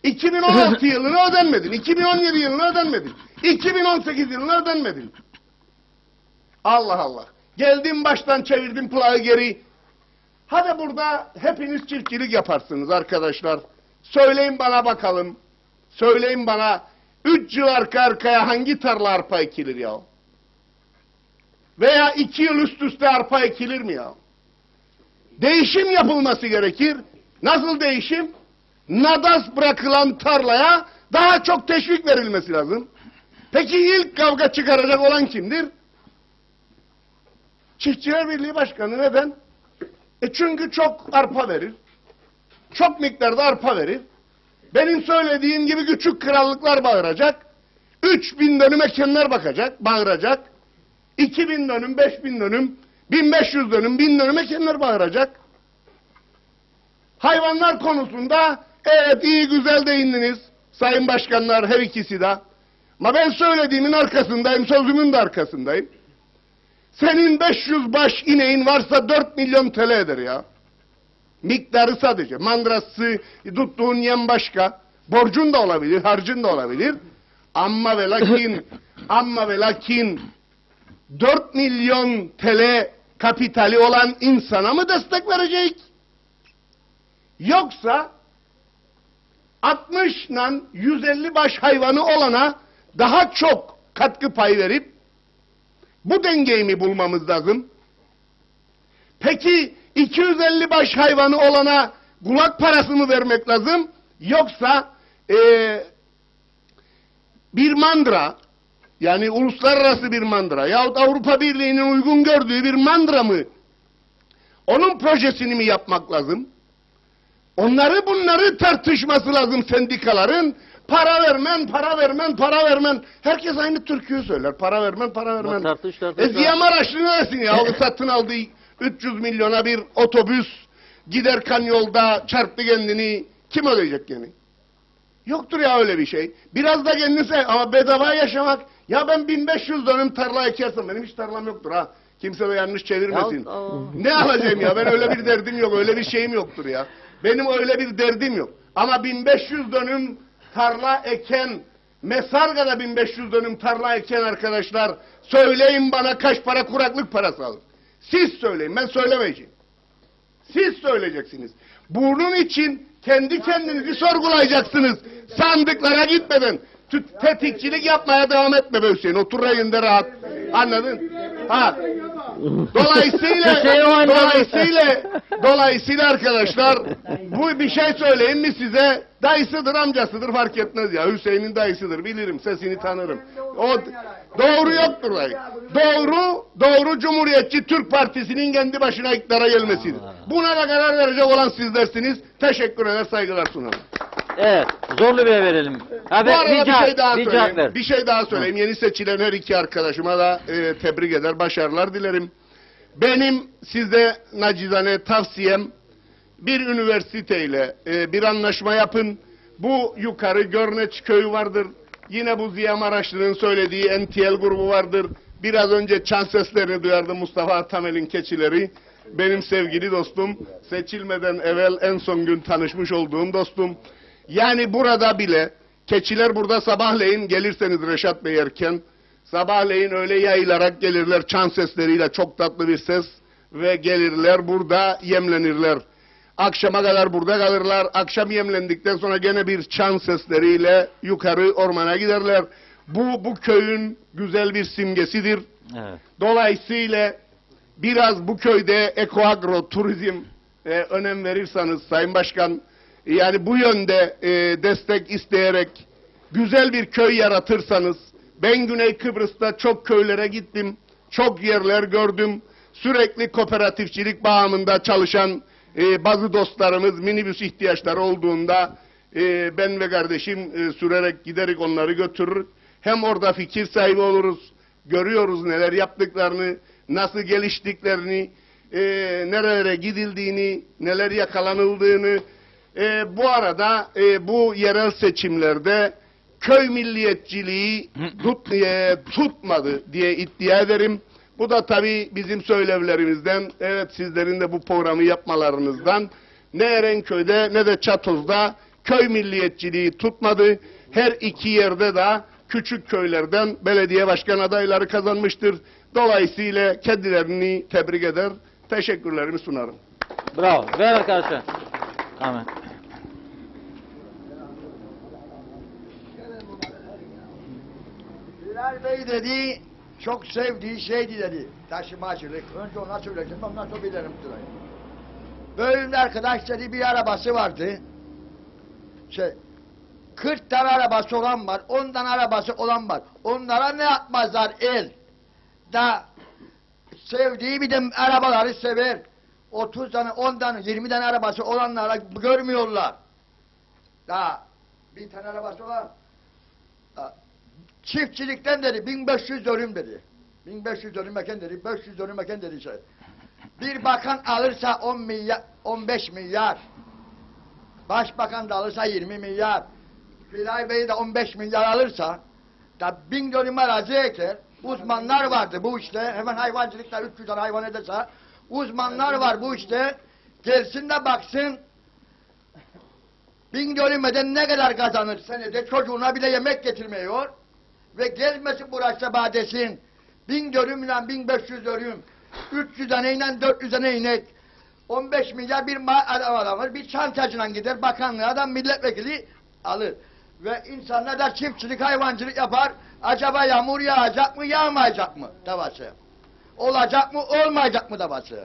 2016 yılını ödenmedin. 2017 yılını ödenmedin. 2018 yılını ödenmedin. Allah Allah. Geldim baştan çevirdim plağı geri. Hadi burada hepiniz çiftçilik yaparsınız arkadaşlar. Söyleyin bana bakalım. Söyleyin bana. 3 yıl arka arkaya hangi tarla arpa ekilir ya? Veya 2 yıl üst üste arpa ekilir mi ya? Değişim yapılması gerekir. Nasıl değişim? Nadas bırakılan tarlaya daha çok teşvik verilmesi lazım. Peki ilk kavga çıkaracak olan kimdir? Çiftçiler Birliği Başkanı. Neden? Çünkü çok arpa verir. çok miktarda arpa verir. Benim söylediğim gibi küçük krallıklar bağıracak. 3000 dönüm ekenler bakacak, bağıracak. 2000 dönüm, 5000 dönüm, 1500 dönüm, 1000 dönüm ekenler bağıracak. Hayvanlar konusunda evet iyi güzel değindiniz sayın başkanlar her ikisi de. Ama ben söylediğimin arkasındayım, sözümün de arkasındayım. Senin 500 baş ineğin varsa 4 milyon TL eder ya. Miktarı sadece. Mandrası, tuttuğun yem başka. Borcun da olabilir, harcın da olabilir. Ama ve lakin 4 milyon TL kapitali olan insana mı destek verecek? Yoksa 60 ile 150 baş hayvanı olana daha çok katkı pay verip bu dengeyi mi bulmamız lazım? Peki 250 baş hayvanı olana kulak parası mı vermek lazım? Yoksa bir mandıra, yani uluslararası bir mandıra yahut Avrupa Birliği'nin uygun gördüğü bir mandıra mı? Onun projesini mi yapmak lazım? Bunları tartışması lazım sendikaların. Para vermen. Herkes aynı türküyü söyler. Para vermen. Tartış. Ziya Maraşlı neresin ya? O satın aldığı 300 milyona bir otobüs giderken yolda çarptı kendini. Kim ödeyecek yani? Yoktur ya öyle bir şey. Biraz da kendisi ama bedava yaşamak. Ya ben 1500 dönüm tarla ekersem benim hiç tarlam yoktur ha. Kimse de yanlış çevirmesin. Ne alacağım ya? Ben öyle bir derdim yok. Öyle bir şeyim yoktur ya. Benim öyle bir derdim yok. Ama 1500 dönüm tarla eken, Mesarga'da 1500 dönüm tarla eken arkadaşlar, söyleyin bana kaç para kuraklık parası alır. Siz söyleyin, ben söylemeyeceğim. Siz söyleyeceksiniz. Bunun için kendi kendinizi sorgulayacaksınız. Sandıklara gitmeden. Tetikçilik yapmaya devam etme be Hüseyin. Otur rayında rahat. Anladın? Ha. Dolayısıyla arkadaşlar bu bir şey söyleyeyim mi size? Dayısıdır, amcasıdır fark etmez ya. Hüseyin'in dayısıdır. Bilirim, sesini tanırım. O doğru yoktur dayı. Doğru Cumhuriyetçi Türk Partisi'nin kendi başına iktidara gelmesidir. Buna da karar verecek olan sizlersiniz. Teşekkür eder, saygılar sunarım. Evet, Zorlu Bey'e verelim. Bu arada bir şey daha söyleyeyim. Yeni seçilen her iki arkadaşıma da tebrik eder, başarılar dilerim. Benim size nacizane tavsiyem bir üniversiteyle bir anlaşma yapın. Bu yukarı Görneç köyü vardır. Yine bu Ziya Maraşlı'nın söylediği NTL grubu vardır. Biraz önce çan seslerini duyardı Mustafa Atamel'in keçileri. Benim sevgili dostum, seçilmeden evvel en son gün tanışmış olduğum dostum. Yani burada bile, keçiler burada sabahleyin gelirseniz Reşat Bey erken, sabahleyin öyle yayılarak gelirler çan sesleriyle, çok tatlı bir ses ve gelirler burada yemlenirler. Akşama kadar burada kalırlar, akşam yemlendikten sonra gene bir çan sesleriyle yukarı ormana giderler. Bu köyün güzel bir simgesidir. Evet. Dolayısıyla biraz bu köyde ekoagro turizm önem verirseniz Sayın Başkan, yani bu yönde destek isteyerek güzel bir köy yaratırsanız, ben Güney Kıbrıs'ta çok köylere gittim, çok yerler gördüm, sürekli kooperatifçilik bağımında çalışan bazı dostlarımız minibüs ihtiyaçları olduğunda ben ve kardeşim sürerek giderek onları götürür. Hem orada fikir sahibi oluruz, görüyoruz neler yaptıklarını, nasıl geliştiklerini, nerelere gidildiğini, neler yakalanıldığını. Bu arada bu yerel seçimlerde köy milliyetçiliği tutmadı diye iddia ederim. Bu da tabii bizim söylevlerimizden, evet sizlerin de bu programı yapmalarınızdan, ne Erenköy'de ne de Çatoz'da köy milliyetçiliği tutmadı. Her iki yerde de küçük köylerden belediye başkan adayları kazanmıştır. Dolayısıyla kendilerini tebrik eder, teşekkürlerimi sunarım. Bravo. Ver arkadaşlar. Amin. Bilal Bey dedi, çok sevdiği şeydi dedi, taşımacılık. Önce ona söyleyeceğim, ondan sonra bilirim sırayı. Bölümde arkadaş dedi, bir arabası vardı. 40 tane arabası olan var, 10 tane arabası olan var. Onlara ne yapmazlar el? Da sevdiği bir de arabaları sever. 30 tane, 10 tane, 20 tane arabası olanlara görmüyorlar. Daha bir tane arabası olan çiftçilikten dedi 1500 dönüm dedi. 1500 dönüm eken dedi, 500 dönüm eken dedi şey. Bir bakan alırsa 10 milyar, 15 milyar. Başbakan da alırsa 20 milyar. Filay Bey de 15 milyar alırsa da 1000 dönüm arazi eker. Uzmanlar vardı bu işte. Hemen hayvancılıkta 300 tane hayvan ederse uzmanlar var bu işte. Gelsin de baksın 1000 dönümden ne kadar kazanır senede, çocuğuna bile yemek getirmiyor. Ve gelmesin burası badesin. 1000 dönümle 1500 dönüm, 300 taneyle 400 tane inek, 15 milyar bir adam alır, bir çantacıyla gider, bakanlığa da milletvekili alır. Ve insanlar da çiftçilik, hayvancılık yapar. Acaba yağmur yağacak mı, yağmayacak mı davası? Olacak mı, olmayacak mı davası?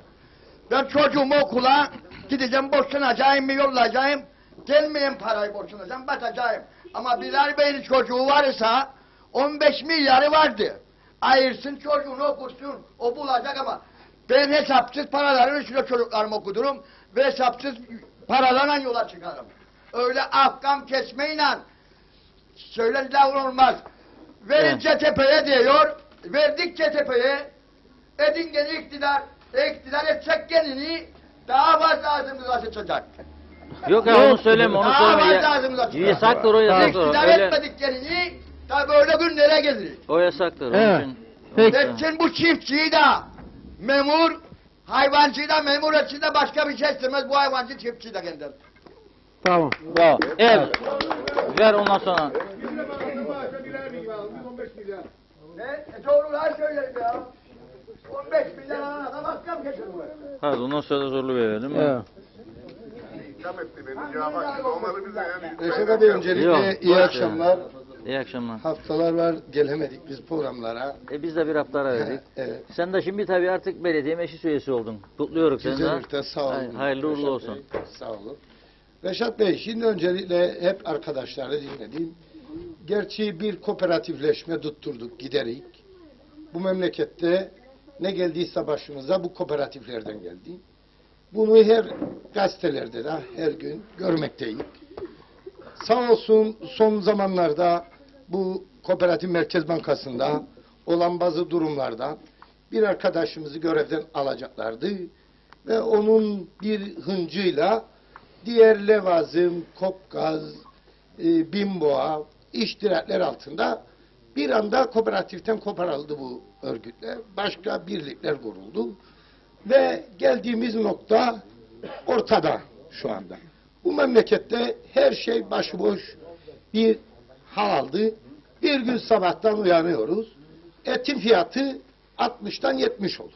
Ben çocuğumu okula gideceğim, boşanacağım mı, yollayacağım, gelmeyen parayı boşanacağım, batacağım. Ama Bilal Bey'in çocuğu varsa 15 milyarı vardı. Ayırsın çocuğunu okursun, o bulacak ama ben hesapsız paraların üstüne çocuklarımı okudurum ve hesapsız paralarla yola çıkarım. Öyle ahkam kesmeyle söylediler olmaz. Verince tepeye diyor, verdik tepeye, edin gene iktidar edecek kendini, daha fazla ağzımıza sıçacak. Yok ya onu söyleme, onu daha söyleme. fazla ağzımıza sıçacak. Yasaktır o, yasaktır o. İktidar Öyle... etmedik kendini, tabi öyle günlere gelir. O yasaktır. Onun Evet. için... Peki. Etsin bu çiftçiyi de, memur, hayvancıyı da memur etsin de başka bir şey istemez, bu hayvancı çiftçiyi de kendidir. Tamam. Bravo. Evet. Ver ondan sonra. Ne? Doğrular söylerim ya. 15 milyar alan adam hakkam geçer bu. Hadi ondan sonra da zorlu verelim. Evet. Reşat Bey öncelikle iyi akşamlar. İyi akşamlar. Haftalar var gelemedik biz programlara. Biz de bir hafta ara verdik. Evet. Sen de şimdi tabii artık belediye meclis üyesi oldun. Kutluyoruz seni de. Güzellikle sağ olun. Hayırlı uğurlu Reşat olsun. Bey, sağ olun. Reşat Bey şimdi öncelikle hep arkadaşlarla dinledim. Gerçi bir kooperatifleşme tutturduk giderik. Bu memlekette ne geldiyse başımıza bu kooperatiflerden geldi. Bunu her gazetelerde de her gün görmekteyiz. Sağ olsun son zamanlarda bu Kooperatif Merkez Bankası'nda olan bazı durumlarda bir arkadaşımızı görevden alacaklardı. Ve onun bir hıncıyla diğer levazım, Kopgaz, Bimboğa, iştirakler altında bir anda kooperatiften koparıldı bu örgütler. Başka birlikler kuruldu. Ve geldiğimiz nokta ortada şu anda. Bu memlekette her şey başıboş bir hal aldı. Bir gün sabahtan uyanıyoruz. Etin fiyatı 60'tan 70 olur.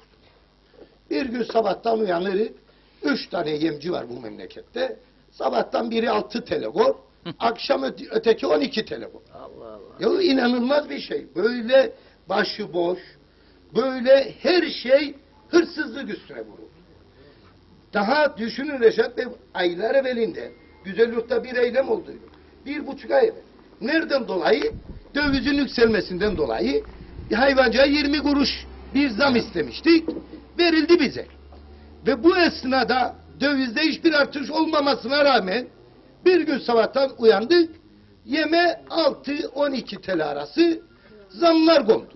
Bir gün sabahtan uyanırız. 3 tane yemci var bu memlekette. Sabahtan biri 6 telekor, akşam öteki 12 telekor. Allah Allah. Ya inanılmaz bir şey. Böyle başıboş, böyle her şey hırsızlık üstüne vuruldu. Daha düşünün Reşat Bey, aylar evvelinde Güzelyurt'ta bir eylem oldu. 1,5 ay evvel. Nereden dolayı? Dövizin yükselmesinden dolayı hayvancıya 20 kuruş bir zam istemiştik. Verildi bize. Ve bu esnada dövizde hiçbir artış olmamasına rağmen bir gün sabahtan uyandık. Yeme 6-12 TL arası zamlar kondu.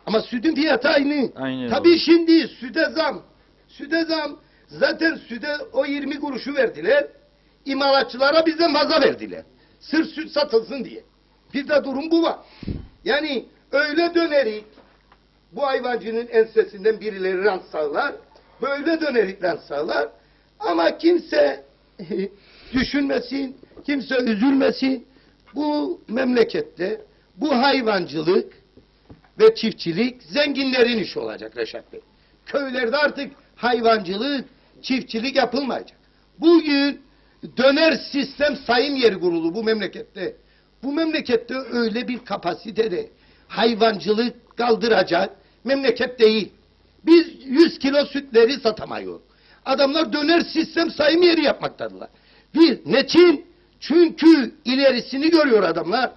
Ama sütün fiyatı aynı. Aynı. Tabii şimdi süte zam. Süte zam. Zaten süte o 20 kuruşu verdiler. İmalatçılara bizden fazla verdiler. Sırf süt satılsın diye. Bir de durum bu var. Yani öyle dönerik bu hayvancının ensesinden birileri rant sağlar. Böyle dönerik rant sağlar. Ama kimse düşünmesin, kimse üzülmesin. Bu memlekette bu hayvancılık ve çiftçilik zenginlerin işi olacak Reşat Bey. Köylerde artık hayvancılık, çiftçilik yapılmayacak. Bugün döner sistem sayım yeri kurulu bu memlekette. Bu memlekette öyle bir kapasitede hayvancılık kaldıracak memleket değil. Biz 100 kilo sütleri satamıyoruz. Adamlar döner sistem sayım yeri yapmaktadırlar. Bir, niçin? Çünkü ilerisini görüyor adamlar.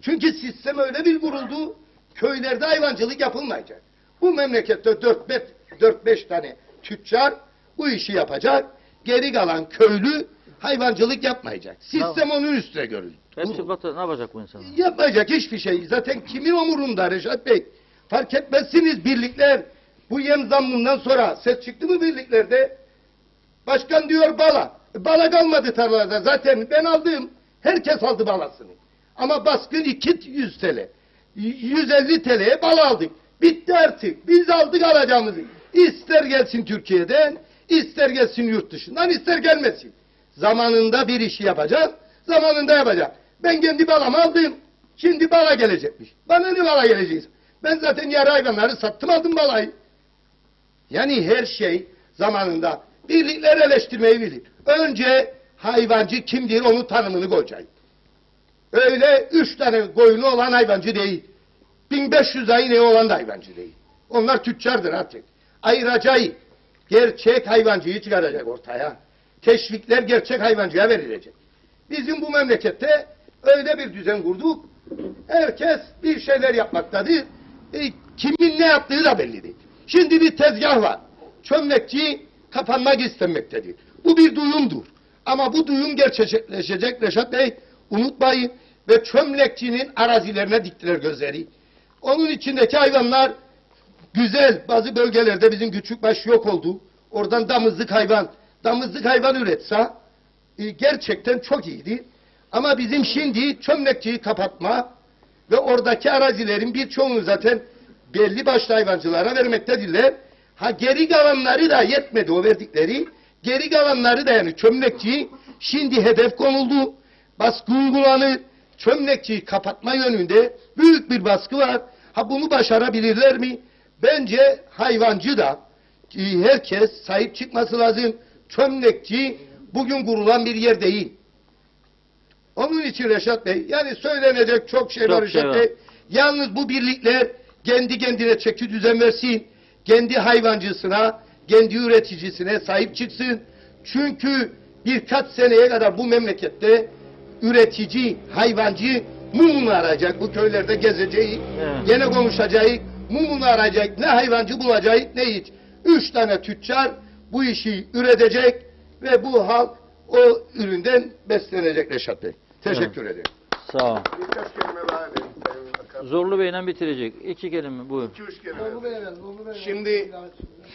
Çünkü sistem öyle bir kuruldu, köylerde hayvancılık yapılmayacak. Bu memlekette 4-5 tane tüccar bu işi yapacak. Geri kalan köylü hayvancılık yapmayacak. Sistem onun üstüne görülür. Hepsi batı. Ne yapacak bu insanlar? Yapmayacak hiçbir şey. Zaten kimin umurunda Reşat Bey? Fark etmezsiniz birlikler. Bu yem zammından sonra ses çıktı mı birliklerde? Başkan diyor bala. Bala kalmadı tarlalarda. Zaten ben aldım. Herkes aldı balasını. Ama baskın 200 TL. 150 TL'ye bal aldık. Bitti artık. Biz aldık alacağımızı. İster gelsin Türkiye'den, ister gelsin yurt dışından, ister gelmesin. Zamanında bir işi yapacak, zamanında yapacak. Ben kendi balamı aldım. Şimdi bala gelecekmiş. Bana ne bala geleceğiz? Ben zaten yarı hayvanları sattım aldım balayı. Yani her şey zamanında. Birlikler eleştirmeyi bilir. Önce hayvancı kimdir onun tanımını koyacak. Öyle 3 tane koyunu olan hayvancı değil. 1500 ineği olan da hayvancı değil. Onlar tüccardır artık. Ayıracak. Gerçek hayvancıyı çıkaracak ortaya. Teşvikler gerçek hayvancıya verilecek. Bizim bu memlekette öyle bir düzen kurduk. Herkes bir şeyler yapmaktadır. Kimin ne yaptığı da belli değil. Şimdi bir tezgah var. Çömlekçi kapanmak istenmektedir. Bu bir duyumdur. Ama bu duyum gerçekleşecek Reşat Bey. Unutmayın. Ve çömlekçinin arazilerine diktiler gözleri. Onun içindeki hayvanlar güzel. Bazı bölgelerde bizim küçükbaş yok oldu. Oradan damızlık hayvan üretse gerçekten çok iyiydi. Ama bizim şimdi çömlekçiyi kapatma ve oradaki arazilerin birçoğunu zaten belli başlı hayvancılara vermektedirler. Ha geri kalanları da yetmedi o verdikleri. Geri kalanları da yani çömlekçiyi şimdi hedef konuldu. Baskı uygulanır. Çömlekçiyi kapatma yönünde büyük bir baskı var. Ha bunu başarabilirler mi? Bence hayvancı da herkes sahip çıkması lazım. Çömlekçi bugün kurulan bir yer değil. Onun için Reşat Bey, yani söylenecek çok şey var Reşat Bey. Yalnız bu birlikler kendi kendine çeki düzen versin. Kendi hayvancısına, kendi üreticisine sahip çıksın. Çünkü birkaç seneye kadar bu memlekette üretici, hayvancı mumunu arayacak. Bu köylerde gezeceğiz. Gene konuşacağız. Mumunu arayacak. Ne hayvancı bulacağız ne hiç. 3 tane tüccar bu işi üretecek ve bu halk o üründen beslenecek Reşat Bey. Teşekkür ederim. Sağ ol. Birkaç kelime daha edeyim. Zorlu Bey'le bitirecek. 2 kelime buyur. 2-3 kelime. Şimdi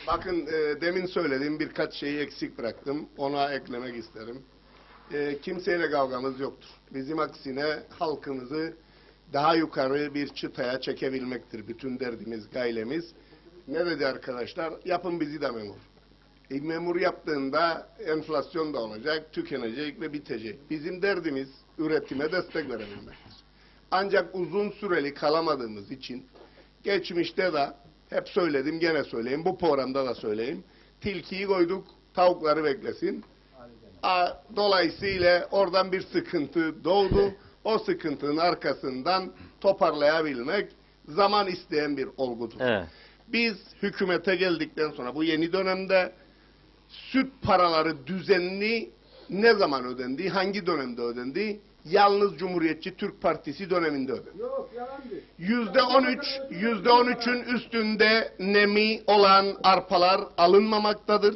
bakın demin söylediğim birkaç şeyi eksik bıraktım. Ona eklemek isterim. Kimseyle kavgamız yoktur. Bizim aksine halkımızı daha yukarı bir çıtaya çekebilmektir. Bütün derdimiz, gaylemiz. Ne dedi arkadaşlar? Yapın bizi de memur. Memur yaptığında enflasyon da olacak, tükenecek ve bitecek. Bizim derdimiz üretime destek verebilmektir. Ancak uzun süreli kalamadığımız için geçmişte de hep söyledim, gene söyleyeyim, bu programda da söyleyeyim. Tilkiyi koyduk, tavukları beklesin. Dolayısıyla oradan bir sıkıntı doğdu. O sıkıntının arkasından toparlayabilmek zaman isteyen bir olgudur. Evet. Biz hükümete geldikten sonra bu yeni dönemde süt paraları düzenli ne zaman ödendi, hangi dönemde ödendi? Yalnız Cumhuriyetçi Türk Partisi döneminde ödendi. Yok, yalandı. %13'ün üstünde nemi olan arpalar alınmamaktadır.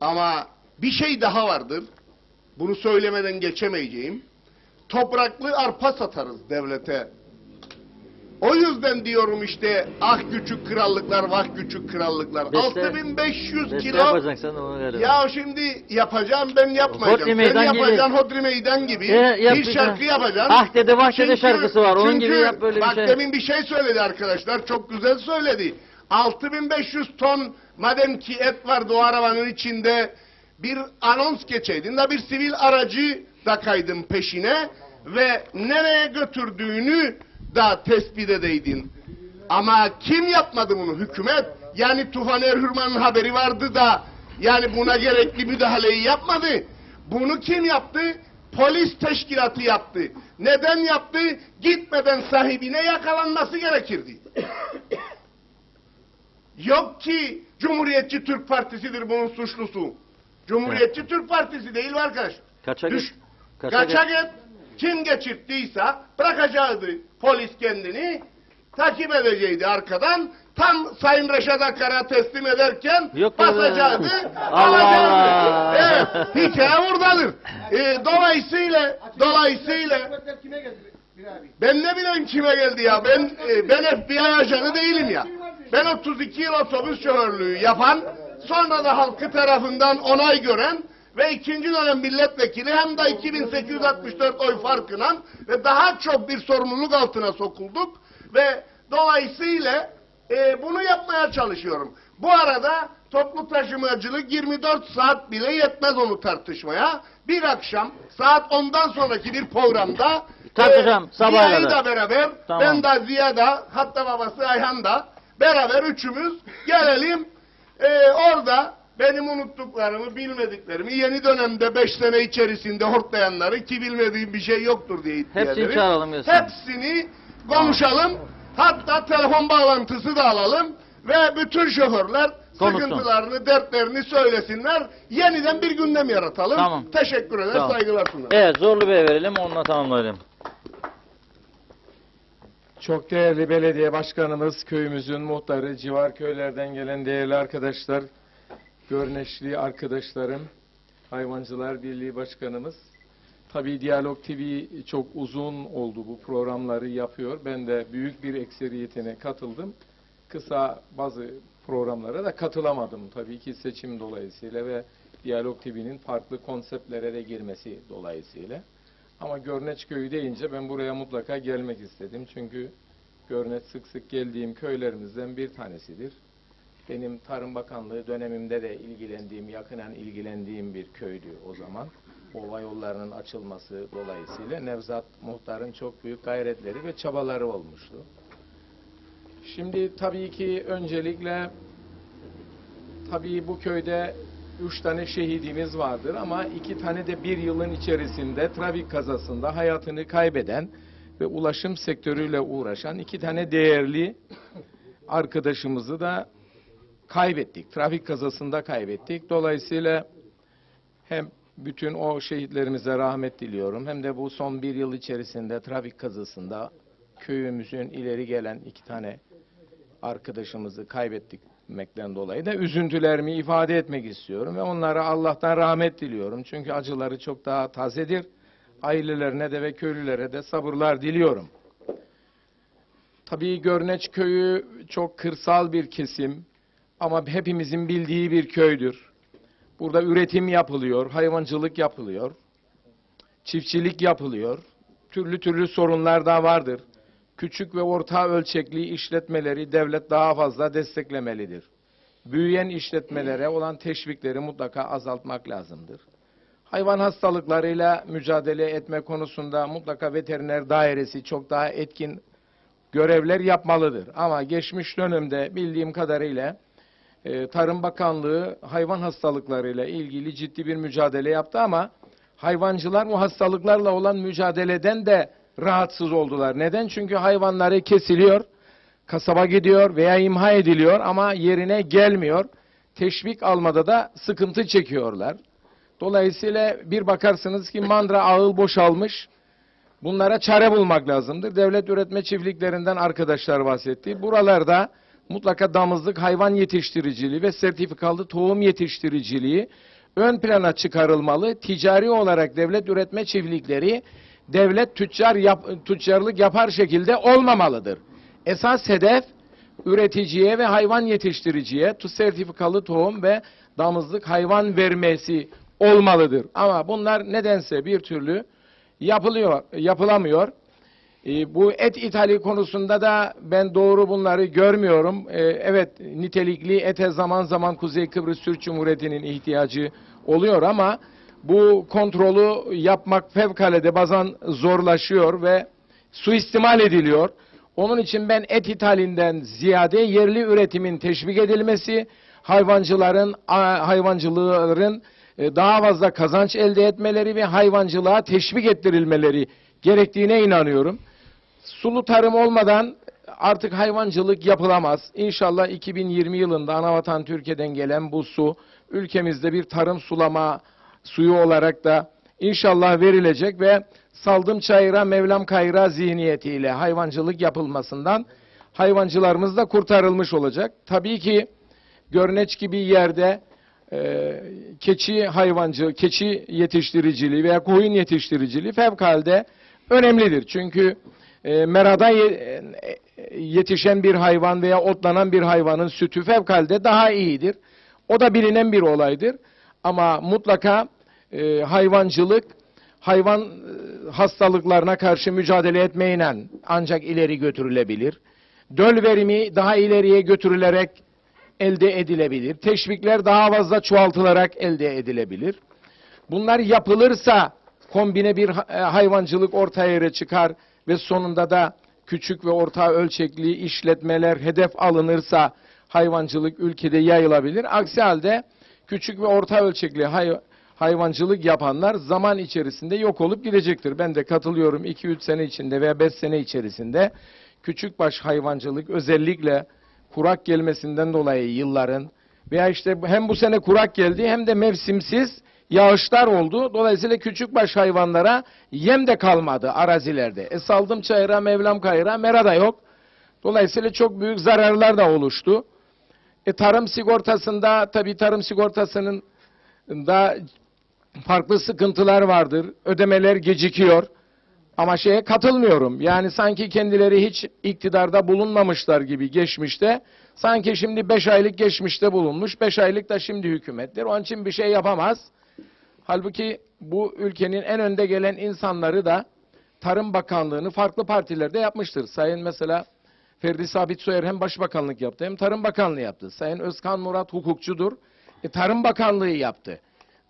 Ama bir şey daha vardır. Bunu söylemeden geçemeyeceğim. Topraklı arpa satarız devlete. O yüzden diyorum işte ah küçük krallıklar, vah küçük krallıklar. 6500 kilo. Yapacaksın onu galiba. Ya şimdi yapacağım ben yapmayacağım. Sen yapacaksın Hodri Meydan gibi. Bir şarkı yapacaksın. Ah dede vah dede şarkısı var. Onun gibi yap böyle bir şey. Bak demin bir şey söyledi arkadaşlar. Çok güzel söyledi. 6500 ton madem ki et vardı o arabanın içinde bir anons geçeydin de bir sivil aracı da kaydın peşine ve nereye götürdüğünü da tespit edeydin. Ama kim yapmadı bunu? Hükümet. Yani Tufan Erhürman'ın haberi vardı da yani buna gerekli müdahaleyi yapmadı. Bunu kim yaptı? Polis teşkilatı yaptı. Neden yaptı? Gitmeden sahibine yakalanması gerekirdi. Yok ki Cumhuriyetçi Türk Partisi'dir bunun suçlusu. Cumhuriyetçi Türk Partisi değil mi arkadaşlar? Kaçak et. Kim geçirttiyse bırakacaktı polis kendini, takip edecekti arkadan, Tam Sayın Reşat Akar'a teslim ederken Yok basacaktı, Allah alacaktı. Allah. Evet, hikaye buradadır. Dolayısıyla ben ne bileyim kime geldi ya. Ben FBI ajanı değilim ya. Ben 32 yıl otobüs şoförlüğü yapan, sonra da halkı tarafından onay gören ve ikinci dönem milletvekili hem de 2864 oy farkıyla ve daha çok bir sorumluluk altına sokulduk ve dolayısıyla bunu yapmaya çalışıyorum. Bu arada toplu taşımacılık 24 saat bile yetmez onu tartışmaya. Bir akşam saat 10'dan sonraki bir programda Tartışalım, sabaha Ziya'yı kadar. da beraber, Tamam. ben de Ziya da, hatta babası Ayhan da beraber üçümüz gelelim. Orada benim unuttuklarımı, bilmediklerimi, yeni dönemde 5 sene içerisinde hortlayanları ki bilmediğim bir şey yoktur diye iddia Hepsini ederim. çağıralım diyorsun. Hepsini konuşalım. Hatta telefon bağlantısı da alalım ve bütün şoförler Konuşsun. sıkıntılarını, dertlerini söylesinler. Yeniden bir gündem yaratalım. Tamam. Teşekkür eder, Tamam. saygılar sunarım. Evet, Zorlu Bey'e verelim, onunla tamamlayalım. Çok değerli belediye başkanımız, köyümüzün muhtarı, civar köylerden gelen değerli arkadaşlar, Görneşli arkadaşlarım, Hayvancılar Birliği Başkanımız. Tabii Diyalog TV çok uzun oldu bu programları yapıyor. Ben de büyük bir ekseriyetine katıldım. Kısa bazı programlara da katılamadım tabii ki seçim dolayısıyla ve Diyalog TV'nin farklı konseptlere de girmesi dolayısıyla. Ama Görneç Köyü deyince ben buraya mutlaka gelmek istedim. Çünkü Görneç sık sık geldiğim köylerimizden bir tanesidir. Benim Tarım Bakanlığı dönemimde de ilgilendiğim, yakından ilgilendiğim bir köydü o zaman. Ova yollarının açılması dolayısıyla Nevzat Muhtar'ın çok büyük gayretleri ve çabaları olmuştu. Şimdi tabii ki öncelikle tabii bu köyde 3 tane şehidimiz vardır ama 2 tane de bir yılın içerisinde trafik kazasında hayatını kaybeden ve ulaşım sektörüyle uğraşan 2 tane değerli arkadaşımızı da kaybettik. Trafik kazasında kaybettik. Dolayısıyla hem bütün o şehitlerimize rahmet diliyorum hem de bu son 1 yıl içerisinde trafik kazasında köyümüzün ileri gelen 2 tane arkadaşımızı kaybetmekten dolayı da üzüntülerimi ifade etmek istiyorum ve onlara Allah'tan rahmet diliyorum. Çünkü acıları çok daha tazedir. Ailelerine de ve köylülere de sabırlar diliyorum. Tabii Görneç Köyü çok kırsal bir kesim ama hepimizin bildiği bir köydür. Burada üretim yapılıyor, hayvancılık yapılıyor, çiftçilik yapılıyor. Türlü türlü sorunlar da vardır. Küçük ve orta ölçekli işletmeleri devlet daha fazla desteklemelidir. Büyüyen işletmelere olan teşvikleri mutlaka azaltmak lazımdır. Hayvan hastalıklarıyla mücadele etme konusunda mutlaka veteriner dairesi çok daha etkin görevler yapmalıdır. Ama geçmiş dönemde bildiğim kadarıyla Tarım Bakanlığı hayvan hastalıklarıyla ilgili ciddi bir mücadele yaptı ama hayvancılar bu hastalıklarla olan mücadeleden de rahatsız oldular. Neden? Çünkü hayvanları kesiliyor, kasaba gidiyor veya imha ediliyor ama yerine gelmiyor. Teşvik almada da sıkıntı çekiyorlar. Dolayısıyla bir bakarsınız ki mandıra ağıl boşalmış. Bunlara çare bulmak lazımdır. Devlet üretme çiftliklerinden arkadaşlar bahsetti. Buralarda mutlaka damızlık hayvan yetiştiriciliği ve sertifikalı tohum yetiştiriciliği ön plana çıkarılmalı. Ticari olarak devlet üretme çiftlikleri devlet tüccarlık yapar şekilde olmamalıdır. Esas hedef üreticiye ve hayvan yetiştiriciye sertifikalı tohum ve damızlık hayvan vermesi olmalıdır. Ama bunlar nedense bir türlü yapılamıyor. Bu et ithali konusunda da ben doğru bunları görmüyorum. Evet, nitelikli ete zaman zaman Kuzey Kıbrıs Türk Cumhuriyeti'nin ihtiyacı oluyor ama bu kontrolü yapmak fevkalade bazen zorlaşıyor ve suistimal ediliyor. Onun için ben et ithalinden ziyade yerli üretimin teşvik edilmesi, hayvancıların daha fazla kazanç elde etmeleri ve hayvancılığa teşvik ettirilmeleri gerektiğine inanıyorum. Sulu tarım olmadan artık hayvancılık yapılamaz. İnşallah 2020 yılında Anavatan Türkiye'den gelen bu su ülkemizde bir tarım sulama suyu olarak da inşallah verilecek ve saldım çayıra Mevlam kayıra zihniyetiyle hayvancılık yapılmasından hayvancılarımız da kurtarılmış olacak. Tabii ki Görneç gibi yerde keçi yetiştiriciliği veya koyun yetiştiriciliği fevkalade önemlidir. Çünkü merada yetişen bir hayvan veya otlanan bir hayvanın sütü fevkalade daha iyidir. O da bilinen bir olaydır. Ama mutlaka hayvancılık, hayvan hastalıklarına karşı mücadele etmeyle ancak ileri götürülebilir. Döl verimi daha ileriye götürülerek elde edilebilir. Teşvikler daha fazla çoğaltılarak elde edilebilir. Bunlar yapılırsa kombine bir hayvancılık ortaya yere çıkar ve sonunda da küçük ve orta ölçekli işletmeler hedef alınırsa hayvancılık ülkede yayılabilir. Aksi halde küçük ve orta ölçekli hayvancılık yapanlar zaman içerisinde yok olup gidecektir. Ben de katılıyorum, 2-3 sene içinde veya 5 sene içerisinde küçükbaş hayvancılık özellikle kurak gelmesinden dolayı yılların veya işte hem bu sene kurak geldi hem de mevsimsiz yağışlar oldu. Dolayısıyla küçükbaş hayvanlara yem de kalmadı arazilerde. Saldım çayıra, Mevlam kayıra, mera da yok. Dolayısıyla çok büyük zararlar da oluştu. Tarım sigortasında, tabii tarım sigortasının da farklı sıkıntılar vardır. Ödemeler gecikiyor. Ama şeye katılmıyorum. Yani sanki kendileri hiç iktidarda bulunmamışlar gibi geçmişte. Sanki şimdi 5 aylık geçmişte bulunmuş. 5 aylık da şimdi hükümettir. Onun için bir şey yapamaz. Halbuki bu ülkenin en önde gelen insanları da Tarım Bakanlığı'nı farklı partilerde yapmıştır. Sayın mesela Ferdi Sabit Soyer hem Başbakanlık yaptı hem Tarım Bakanlığı yaptı. Sayın Özkan Murat hukukçudur. Tarım Bakanlığı yaptı.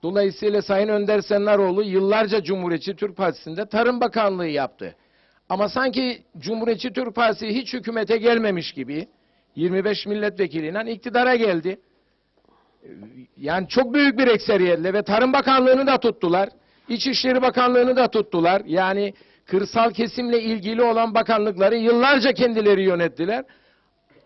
Dolayısıyla Sayın Önder Sennaroğlu yıllarca Cumhuriyetçi Türk Partisi'nde Tarım Bakanlığı yaptı. Ama sanki Cumhuriyetçi Türk Partisi hiç hükümete gelmemiş gibi 25 milletvekiliyle iktidara geldi. Yani çok büyük bir ekseriyetle ve Tarım Bakanlığı'nı da tuttular. İçişleri Bakanlığı'nı da tuttular. Yani kırsal kesimle ilgili olan bakanlıkları yıllarca kendileri yönettiler.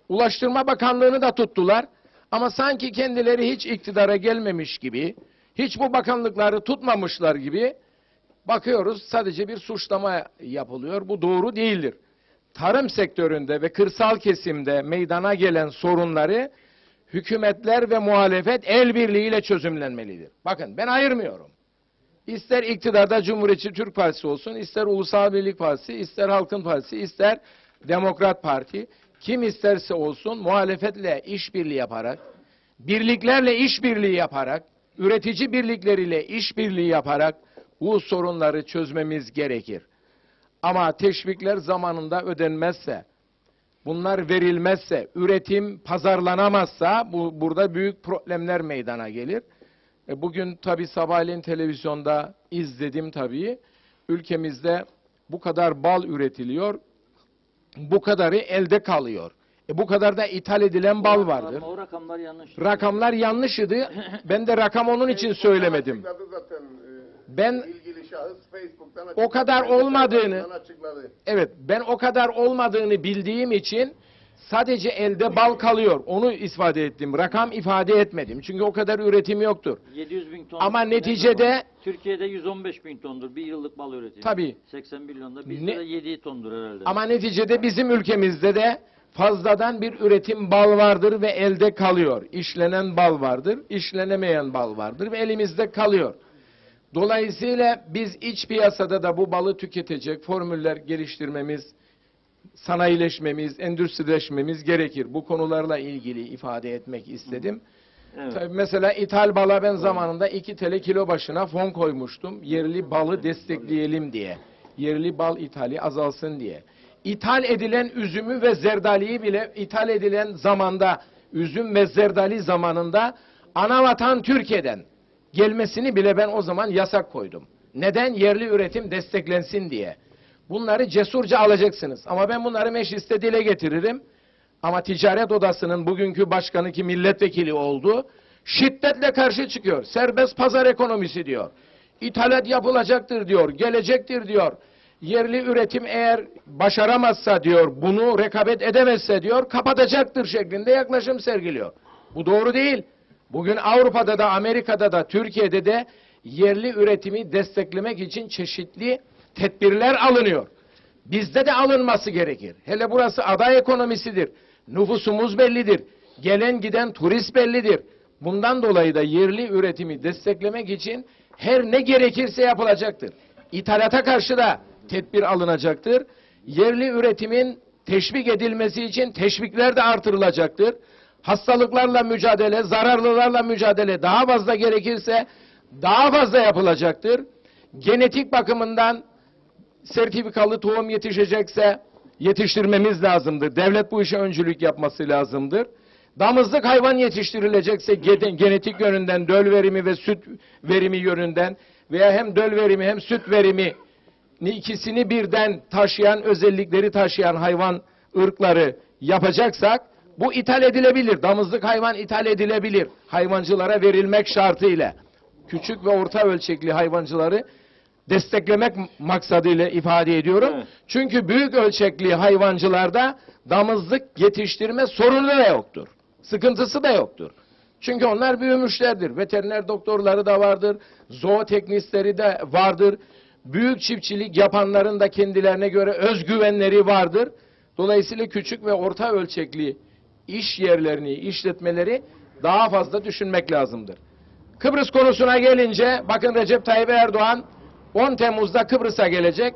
Ulaştırma Bakanlığı'nı da tuttular. Ama sanki kendileri hiç iktidara gelmemiş gibi, hiç bu bakanlıkları tutmamışlar gibi bakıyoruz, sadece bir suçlama yapılıyor. Bu doğru değildir. Tarım sektöründe ve kırsal kesimde meydana gelen sorunları hükümetler ve muhalefet el birliğiyle çözümlenmelidir. Bakın ben ayırmıyorum. İster iktidarda Cumhuriyetçi Türk Partisi olsun, ister Ulusal Birlik Partisi, ister Halkın Partisi, ister Demokrat Parti, kim isterse olsun muhalefetle işbirliği yaparak, birliklerle işbirliği yaparak, üretici birlikleriyle işbirliği yaparak bu sorunları çözmemiz gerekir. Ama teşvikler zamanında ödenmezse, bunlar verilmezse, üretim pazarlanamazsa burada büyük problemler meydana gelir. Bugün tabii sabahleyin televizyonda izledim tabii. Ülkemizde bu kadar bal üretiliyor, bu kadarı elde kalıyor. Bu kadar da ithal edilen bal vardır. O rakamlar yanlış. Rakamlar yanlış idi. Ben de rakam onun için söylemedim. Ben o kadar olmadığını, evet, ben o kadar olmadığını bildiğim için sadece elde bal kalıyor. Onu ifade ettim. Rakam ifade etmedim. Çünkü o kadar üretim yoktur. 700 bin ton. Ama neticede Türkiye'de 115 bin tondur. Bir yıllık bal üretimi. Tabii. 80 milyonda. Bizde de 7 tondur herhalde. Ama neticede bizim ülkemizde de fazladan bir üretim bal vardır ve elde kalıyor. İşlenen bal vardır, işlenemeyen bal vardır ve elimizde kalıyor. Dolayısıyla biz iç piyasada da bu balı tüketecek formüller geliştirmemiz, sanayileşmemiz, endüstrileşmemiz gerekir. Bu konularla ilgili ifade etmek istedim. Evet. Tabii mesela ithal bala ben zamanında 2 TL kilo başına fon koymuştum. Yerli balı destekleyelim diye. Yerli bal ithali azalsın diye. İthal edilen üzümü ve zerdaliyi bile ithal edilen zamanda, üzüm ve zerdali zamanında anavatan Türkiye'den gelmesini bile ben o zaman yasak koydum. Neden? Yerli üretim desteklensin diye. Bunları cesurca alacaksınız. Ama ben bunları mecliste dile getiririm. Ama ticaret odasının bugünkü başkanı ki milletvekili oldu, şiddetle karşı çıkıyor. Serbest pazar ekonomisi diyor. İthalat yapılacaktır diyor, gelecektir diyor. Yerli üretim eğer başaramazsa diyor, bunu rekabet edemezse diyor, kapatacaktır şeklinde yaklaşım sergiliyor. Bu doğru değil. Bugün Avrupa'da da, Amerika'da da, Türkiye'de de yerli üretimi desteklemek için çeşitli tedbirler alınıyor. Bizde de alınması gerekir. Hele burası aday ekonomisidir. Nüfusumuz bellidir. Gelen giden turist bellidir. Bundan dolayı da yerli üretimi desteklemek için her ne gerekirse yapılacaktır. İthalata karşı da tedbir alınacaktır. Yerli üretimin teşvik edilmesi için teşvikler de artırılacaktır. Hastalıklarla mücadele, zararlılarla mücadele daha fazla gerekirse daha fazla yapılacaktır. Genetik bakımından sertifikalı tohum yetişecekse yetiştirmemiz lazımdır. Devlet bu işe öncülük yapması lazımdır. Damızlık hayvan yetiştirilecekse genetik yönünden döl verimi ve süt verimi yönünden veya hem döl verimi hem süt verimi ikisini birden taşıyan, özellikleri taşıyan hayvan ırkları yapacaksak bu ithal edilebilir. Damızlık hayvan ithal edilebilir. Hayvancılara verilmek şartıyla. Küçük ve orta ölçekli hayvancıları desteklemek maksadıyla ifade ediyorum. Evet. Çünkü büyük ölçekli hayvancılarda damızlık yetiştirme sorunu da yoktur. Sıkıntısı da yoktur. Çünkü onlar büyümüşlerdir. Veteriner doktorları da vardır. Zooteknistleri de vardır. Büyük çiftçilik yapanların da kendilerine göre özgüvenleri vardır. Dolayısıyla küçük ve orta ölçekli iş yerlerini, işletmeleri daha fazla düşünmek lazımdır. Kıbrıs konusuna gelince bakın Recep Tayyip Erdoğan 10 Temmuz'da Kıbrıs'a gelecek.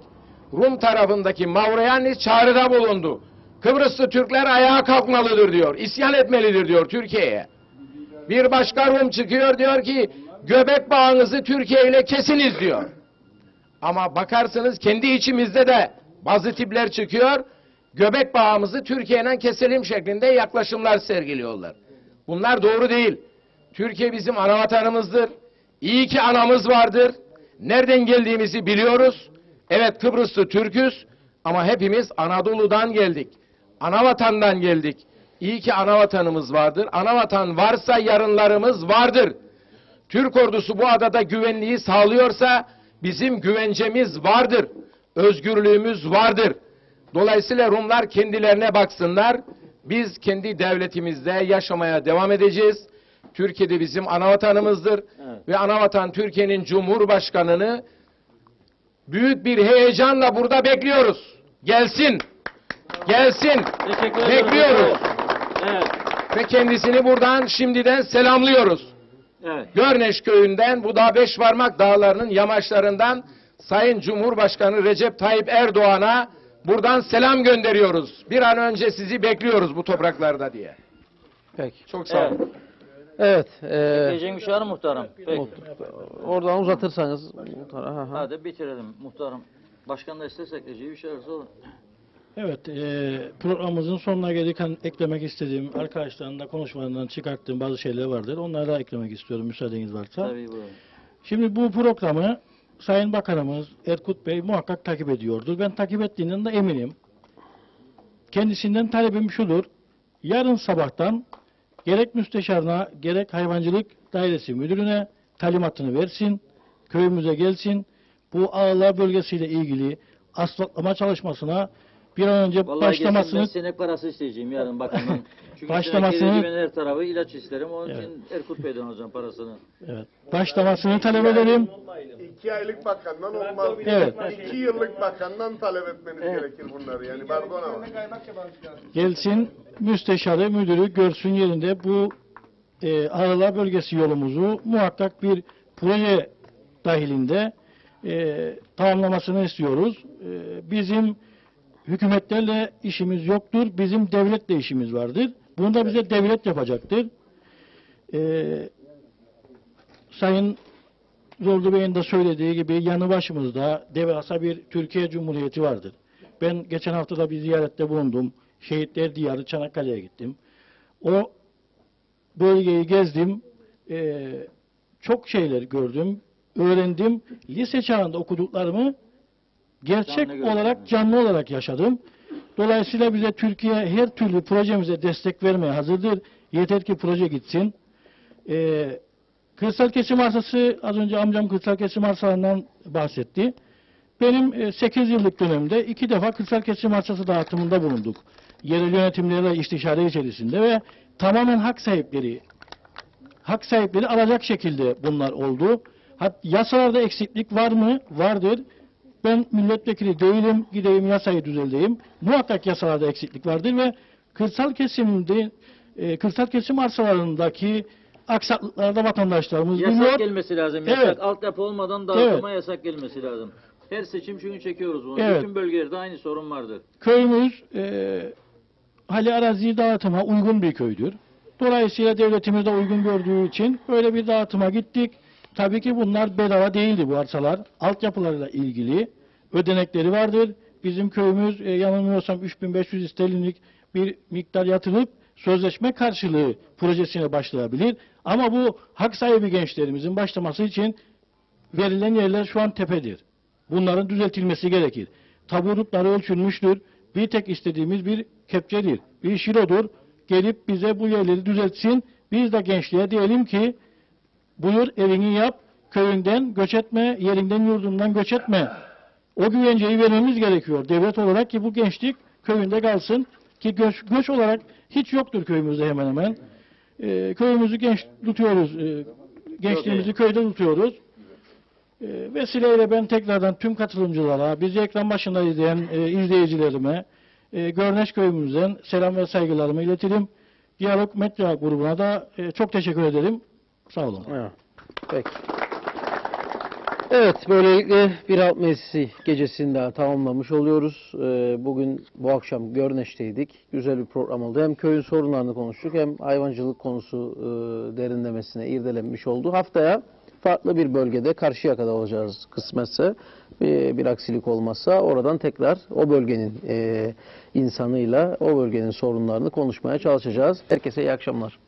Rum tarafındaki Mavroyannis çağrıda bulundu. Kıbrıslı Türkler ayağa kalkmalıdır diyor. İsyan etmelidir diyor Türkiye'ye. Bir başka Rum çıkıyor diyor ki göbek bağınızı Türkiye ile kesiniz diyor. Ama bakarsınız kendi içimizde de bazı tipler çıkıyor. Göbek bağımızı Türkiye'yle keselim şeklinde yaklaşımlar sergiliyorlar. Bunlar doğru değil. Türkiye bizim ana vatanımızdır. İyi ki anamız vardır. Nereden geldiğimizi biliyoruz. Evet Kıbrıslı Türk'üz ama hepimiz Anadolu'dan geldik. Ana vatandan geldik. İyi ki ana vatanımız vardır. Ana vatan varsa yarınlarımız vardır. Türk ordusu bu adada güvenliği sağlıyorsa bizim güvencemiz vardır. Özgürlüğümüz vardır. Dolayısıyla Rumlar kendilerine baksınlar. Biz kendi devletimizde yaşamaya devam edeceğiz. Türkiye'de bizim anavatanımızdır. Evet. Ve anavatan Türkiye'nin Cumhurbaşkanı'nı büyük bir heyecanla burada bekliyoruz. Gelsin. Gelsin. Bekliyoruz. Evet. Ve kendisini buradan şimdiden selamlıyoruz. Evet. Görneş köyünden bu da Beşparmak dağlarının yamaçlarından Sayın Cumhurbaşkanı Recep Tayyip Erdoğan'a buradan selam gönderiyoruz. Bir an önce sizi bekliyoruz bu topraklarda diye. Peki. Çok sağ olun. Evet. Ekleyeceğim bir şey var mı muhtarım? Peki. Oradan uzatırsanız. Hadi bitirelim muhtarım. Başkan da isterse ekleyeceği bir şey varsa olur. Evet, programımızın sonuna gelirken eklemek istediğim, arkadaşların da konuşmalarından çıkarttığım bazı şeyler vardır. Onları da eklemek istiyorum müsaadeniz varsa. Tabii buyurun. Şimdi bu programı Sayın Bakanımız Erkut Bey muhakkak takip ediyordur. Ben takip ettiğinden de eminim. Kendisinden talebim şudur. Yarın sabahtan gerek müsteşarına gerek hayvancılık dairesi müdürüne talimatını versin. Köyümüze gelsin. Bu ağlar bölgesiyle ilgili asfaltlama çalışmasına bir an önce başlamasını... Ben sinek parası isteyeceğim yarın bakandan. Çünkü başlamasını... her tarafı ilaç isterim. Onun için Erkut Bey'den alacağım parasını. Evet. Başlamasını talep edelim. 2 aylık bakandan olmaz. Evet. 2 yıllık bakandan talep etmeniz gerekir bunları. Yani pardon ama. Gelsin müsteşarı, müdürü görsün yerinde bu Ağrılar bölgesi yolumuzu muhakkak bir proje dahilinde tamamlamasını istiyoruz. Bizim hükümetlerle işimiz yoktur. Bizim devletle işimiz vardır. Bunu da bize devlet yapacaktır. Sayın Zorlu Bey'in de söylediği gibi yanı başımızda devasa bir Türkiye Cumhuriyeti vardır. Ben geçen hafta da bir ziyarette bulundum. Şehitler Diyarı Çanakkale'ye gittim. O bölgeyi gezdim. Çok şeyler gördüm, öğrendim. Lise çağında okuduklarımı gerçek olarak, canlı olarak yaşadım. Dolayısıyla bize Türkiye her türlü projemize destek vermeye hazırdır. Yeter ki proje gitsin. Kırsal kesim arsası, az önce amcam kırsal kesim arsalarından bahsetti. Benim 8 yıllık dönemde 2 defa kırsal kesim arsası dağıtımında bulunduk. Yerel yönetimlerle istişare içerisinde ve tamamen hak sahipleri alacak şekilde bunlar oldu. Yasalarda eksiklik var mı? Vardır. ben milletvekili değilim, gideyim yasayı düzenleyeyim. Muhakkak yasalarda eksiklik vardır ve kırsal kesim arsalarındaki aksaklıklarda vatandaşlarımız Yasak biliyor. gelmesi lazım. Evet. Yasak altyapı olmadan dağıtıma yasak gelmesi lazım. Her seçim çünkü çekiyoruz bunu. Evet. Bütün bölgelerde aynı sorun vardır. Köyümüz hali arazi dağıtıma uygun bir köydür. Dolayısıyla devletimiz de uygun gördüğü için böyle bir dağıtıma gittik. Tabii ki bunlar bedava değildi bu arsalar. Altyapılarıyla ilgili ödenekleri vardır. Bizim köyümüz yanılmıyorsam 3500 sterlinlik bir miktar yatırıp sözleşme karşılığı projesine başlayabilir. Ama bu hak sahibi gençlerimizin başlaması için verilen yerler şu an tepedir. Bunların düzeltilmesi gerekir. Taburutları ölçülmüştür. Bir tek istediğimiz bir kepçedir, bir şirodur. Gelip bize bu yerleri düzeltsin. Biz de gençliğe diyelim ki buyur evini yap, köyünden göç etme, yerinden yurdundan göç etme. O güvenceyi vermemiz gerekiyor devlet olarak ki bu gençlik köyünde kalsın ki göç olarak hiç yoktur köyümüzde hemen hemen. Köyümüzü genç tutuyoruz, gençliğimizi köyde tutuyoruz. Vesileyle ben tekrardan tüm katılımcılara, bizi ekran başında izleyen izleyicilerime, Görneş köyümüzden selam ve saygılarımı iletirim. Diyalog Medya grubuna da çok teşekkür ederim. Sağ olun. Evet. Peki. Evet, böylelikle bir halk meclisi gecesini daha tamamlamış oluyoruz. Bugün, bu akşam Görneş'teydik. Güzel bir program oldu. Hem köyün sorunlarını konuştuk hem hayvancılık konusu derinlemesine irdelenmiş oldu. Haftaya farklı bir bölgede Karşıyaka'da olacağız kısmetse. Bir aksilik olmazsa oradan tekrar o bölgenin insanıyla o bölgenin sorunlarını konuşmaya çalışacağız. Herkese iyi akşamlar.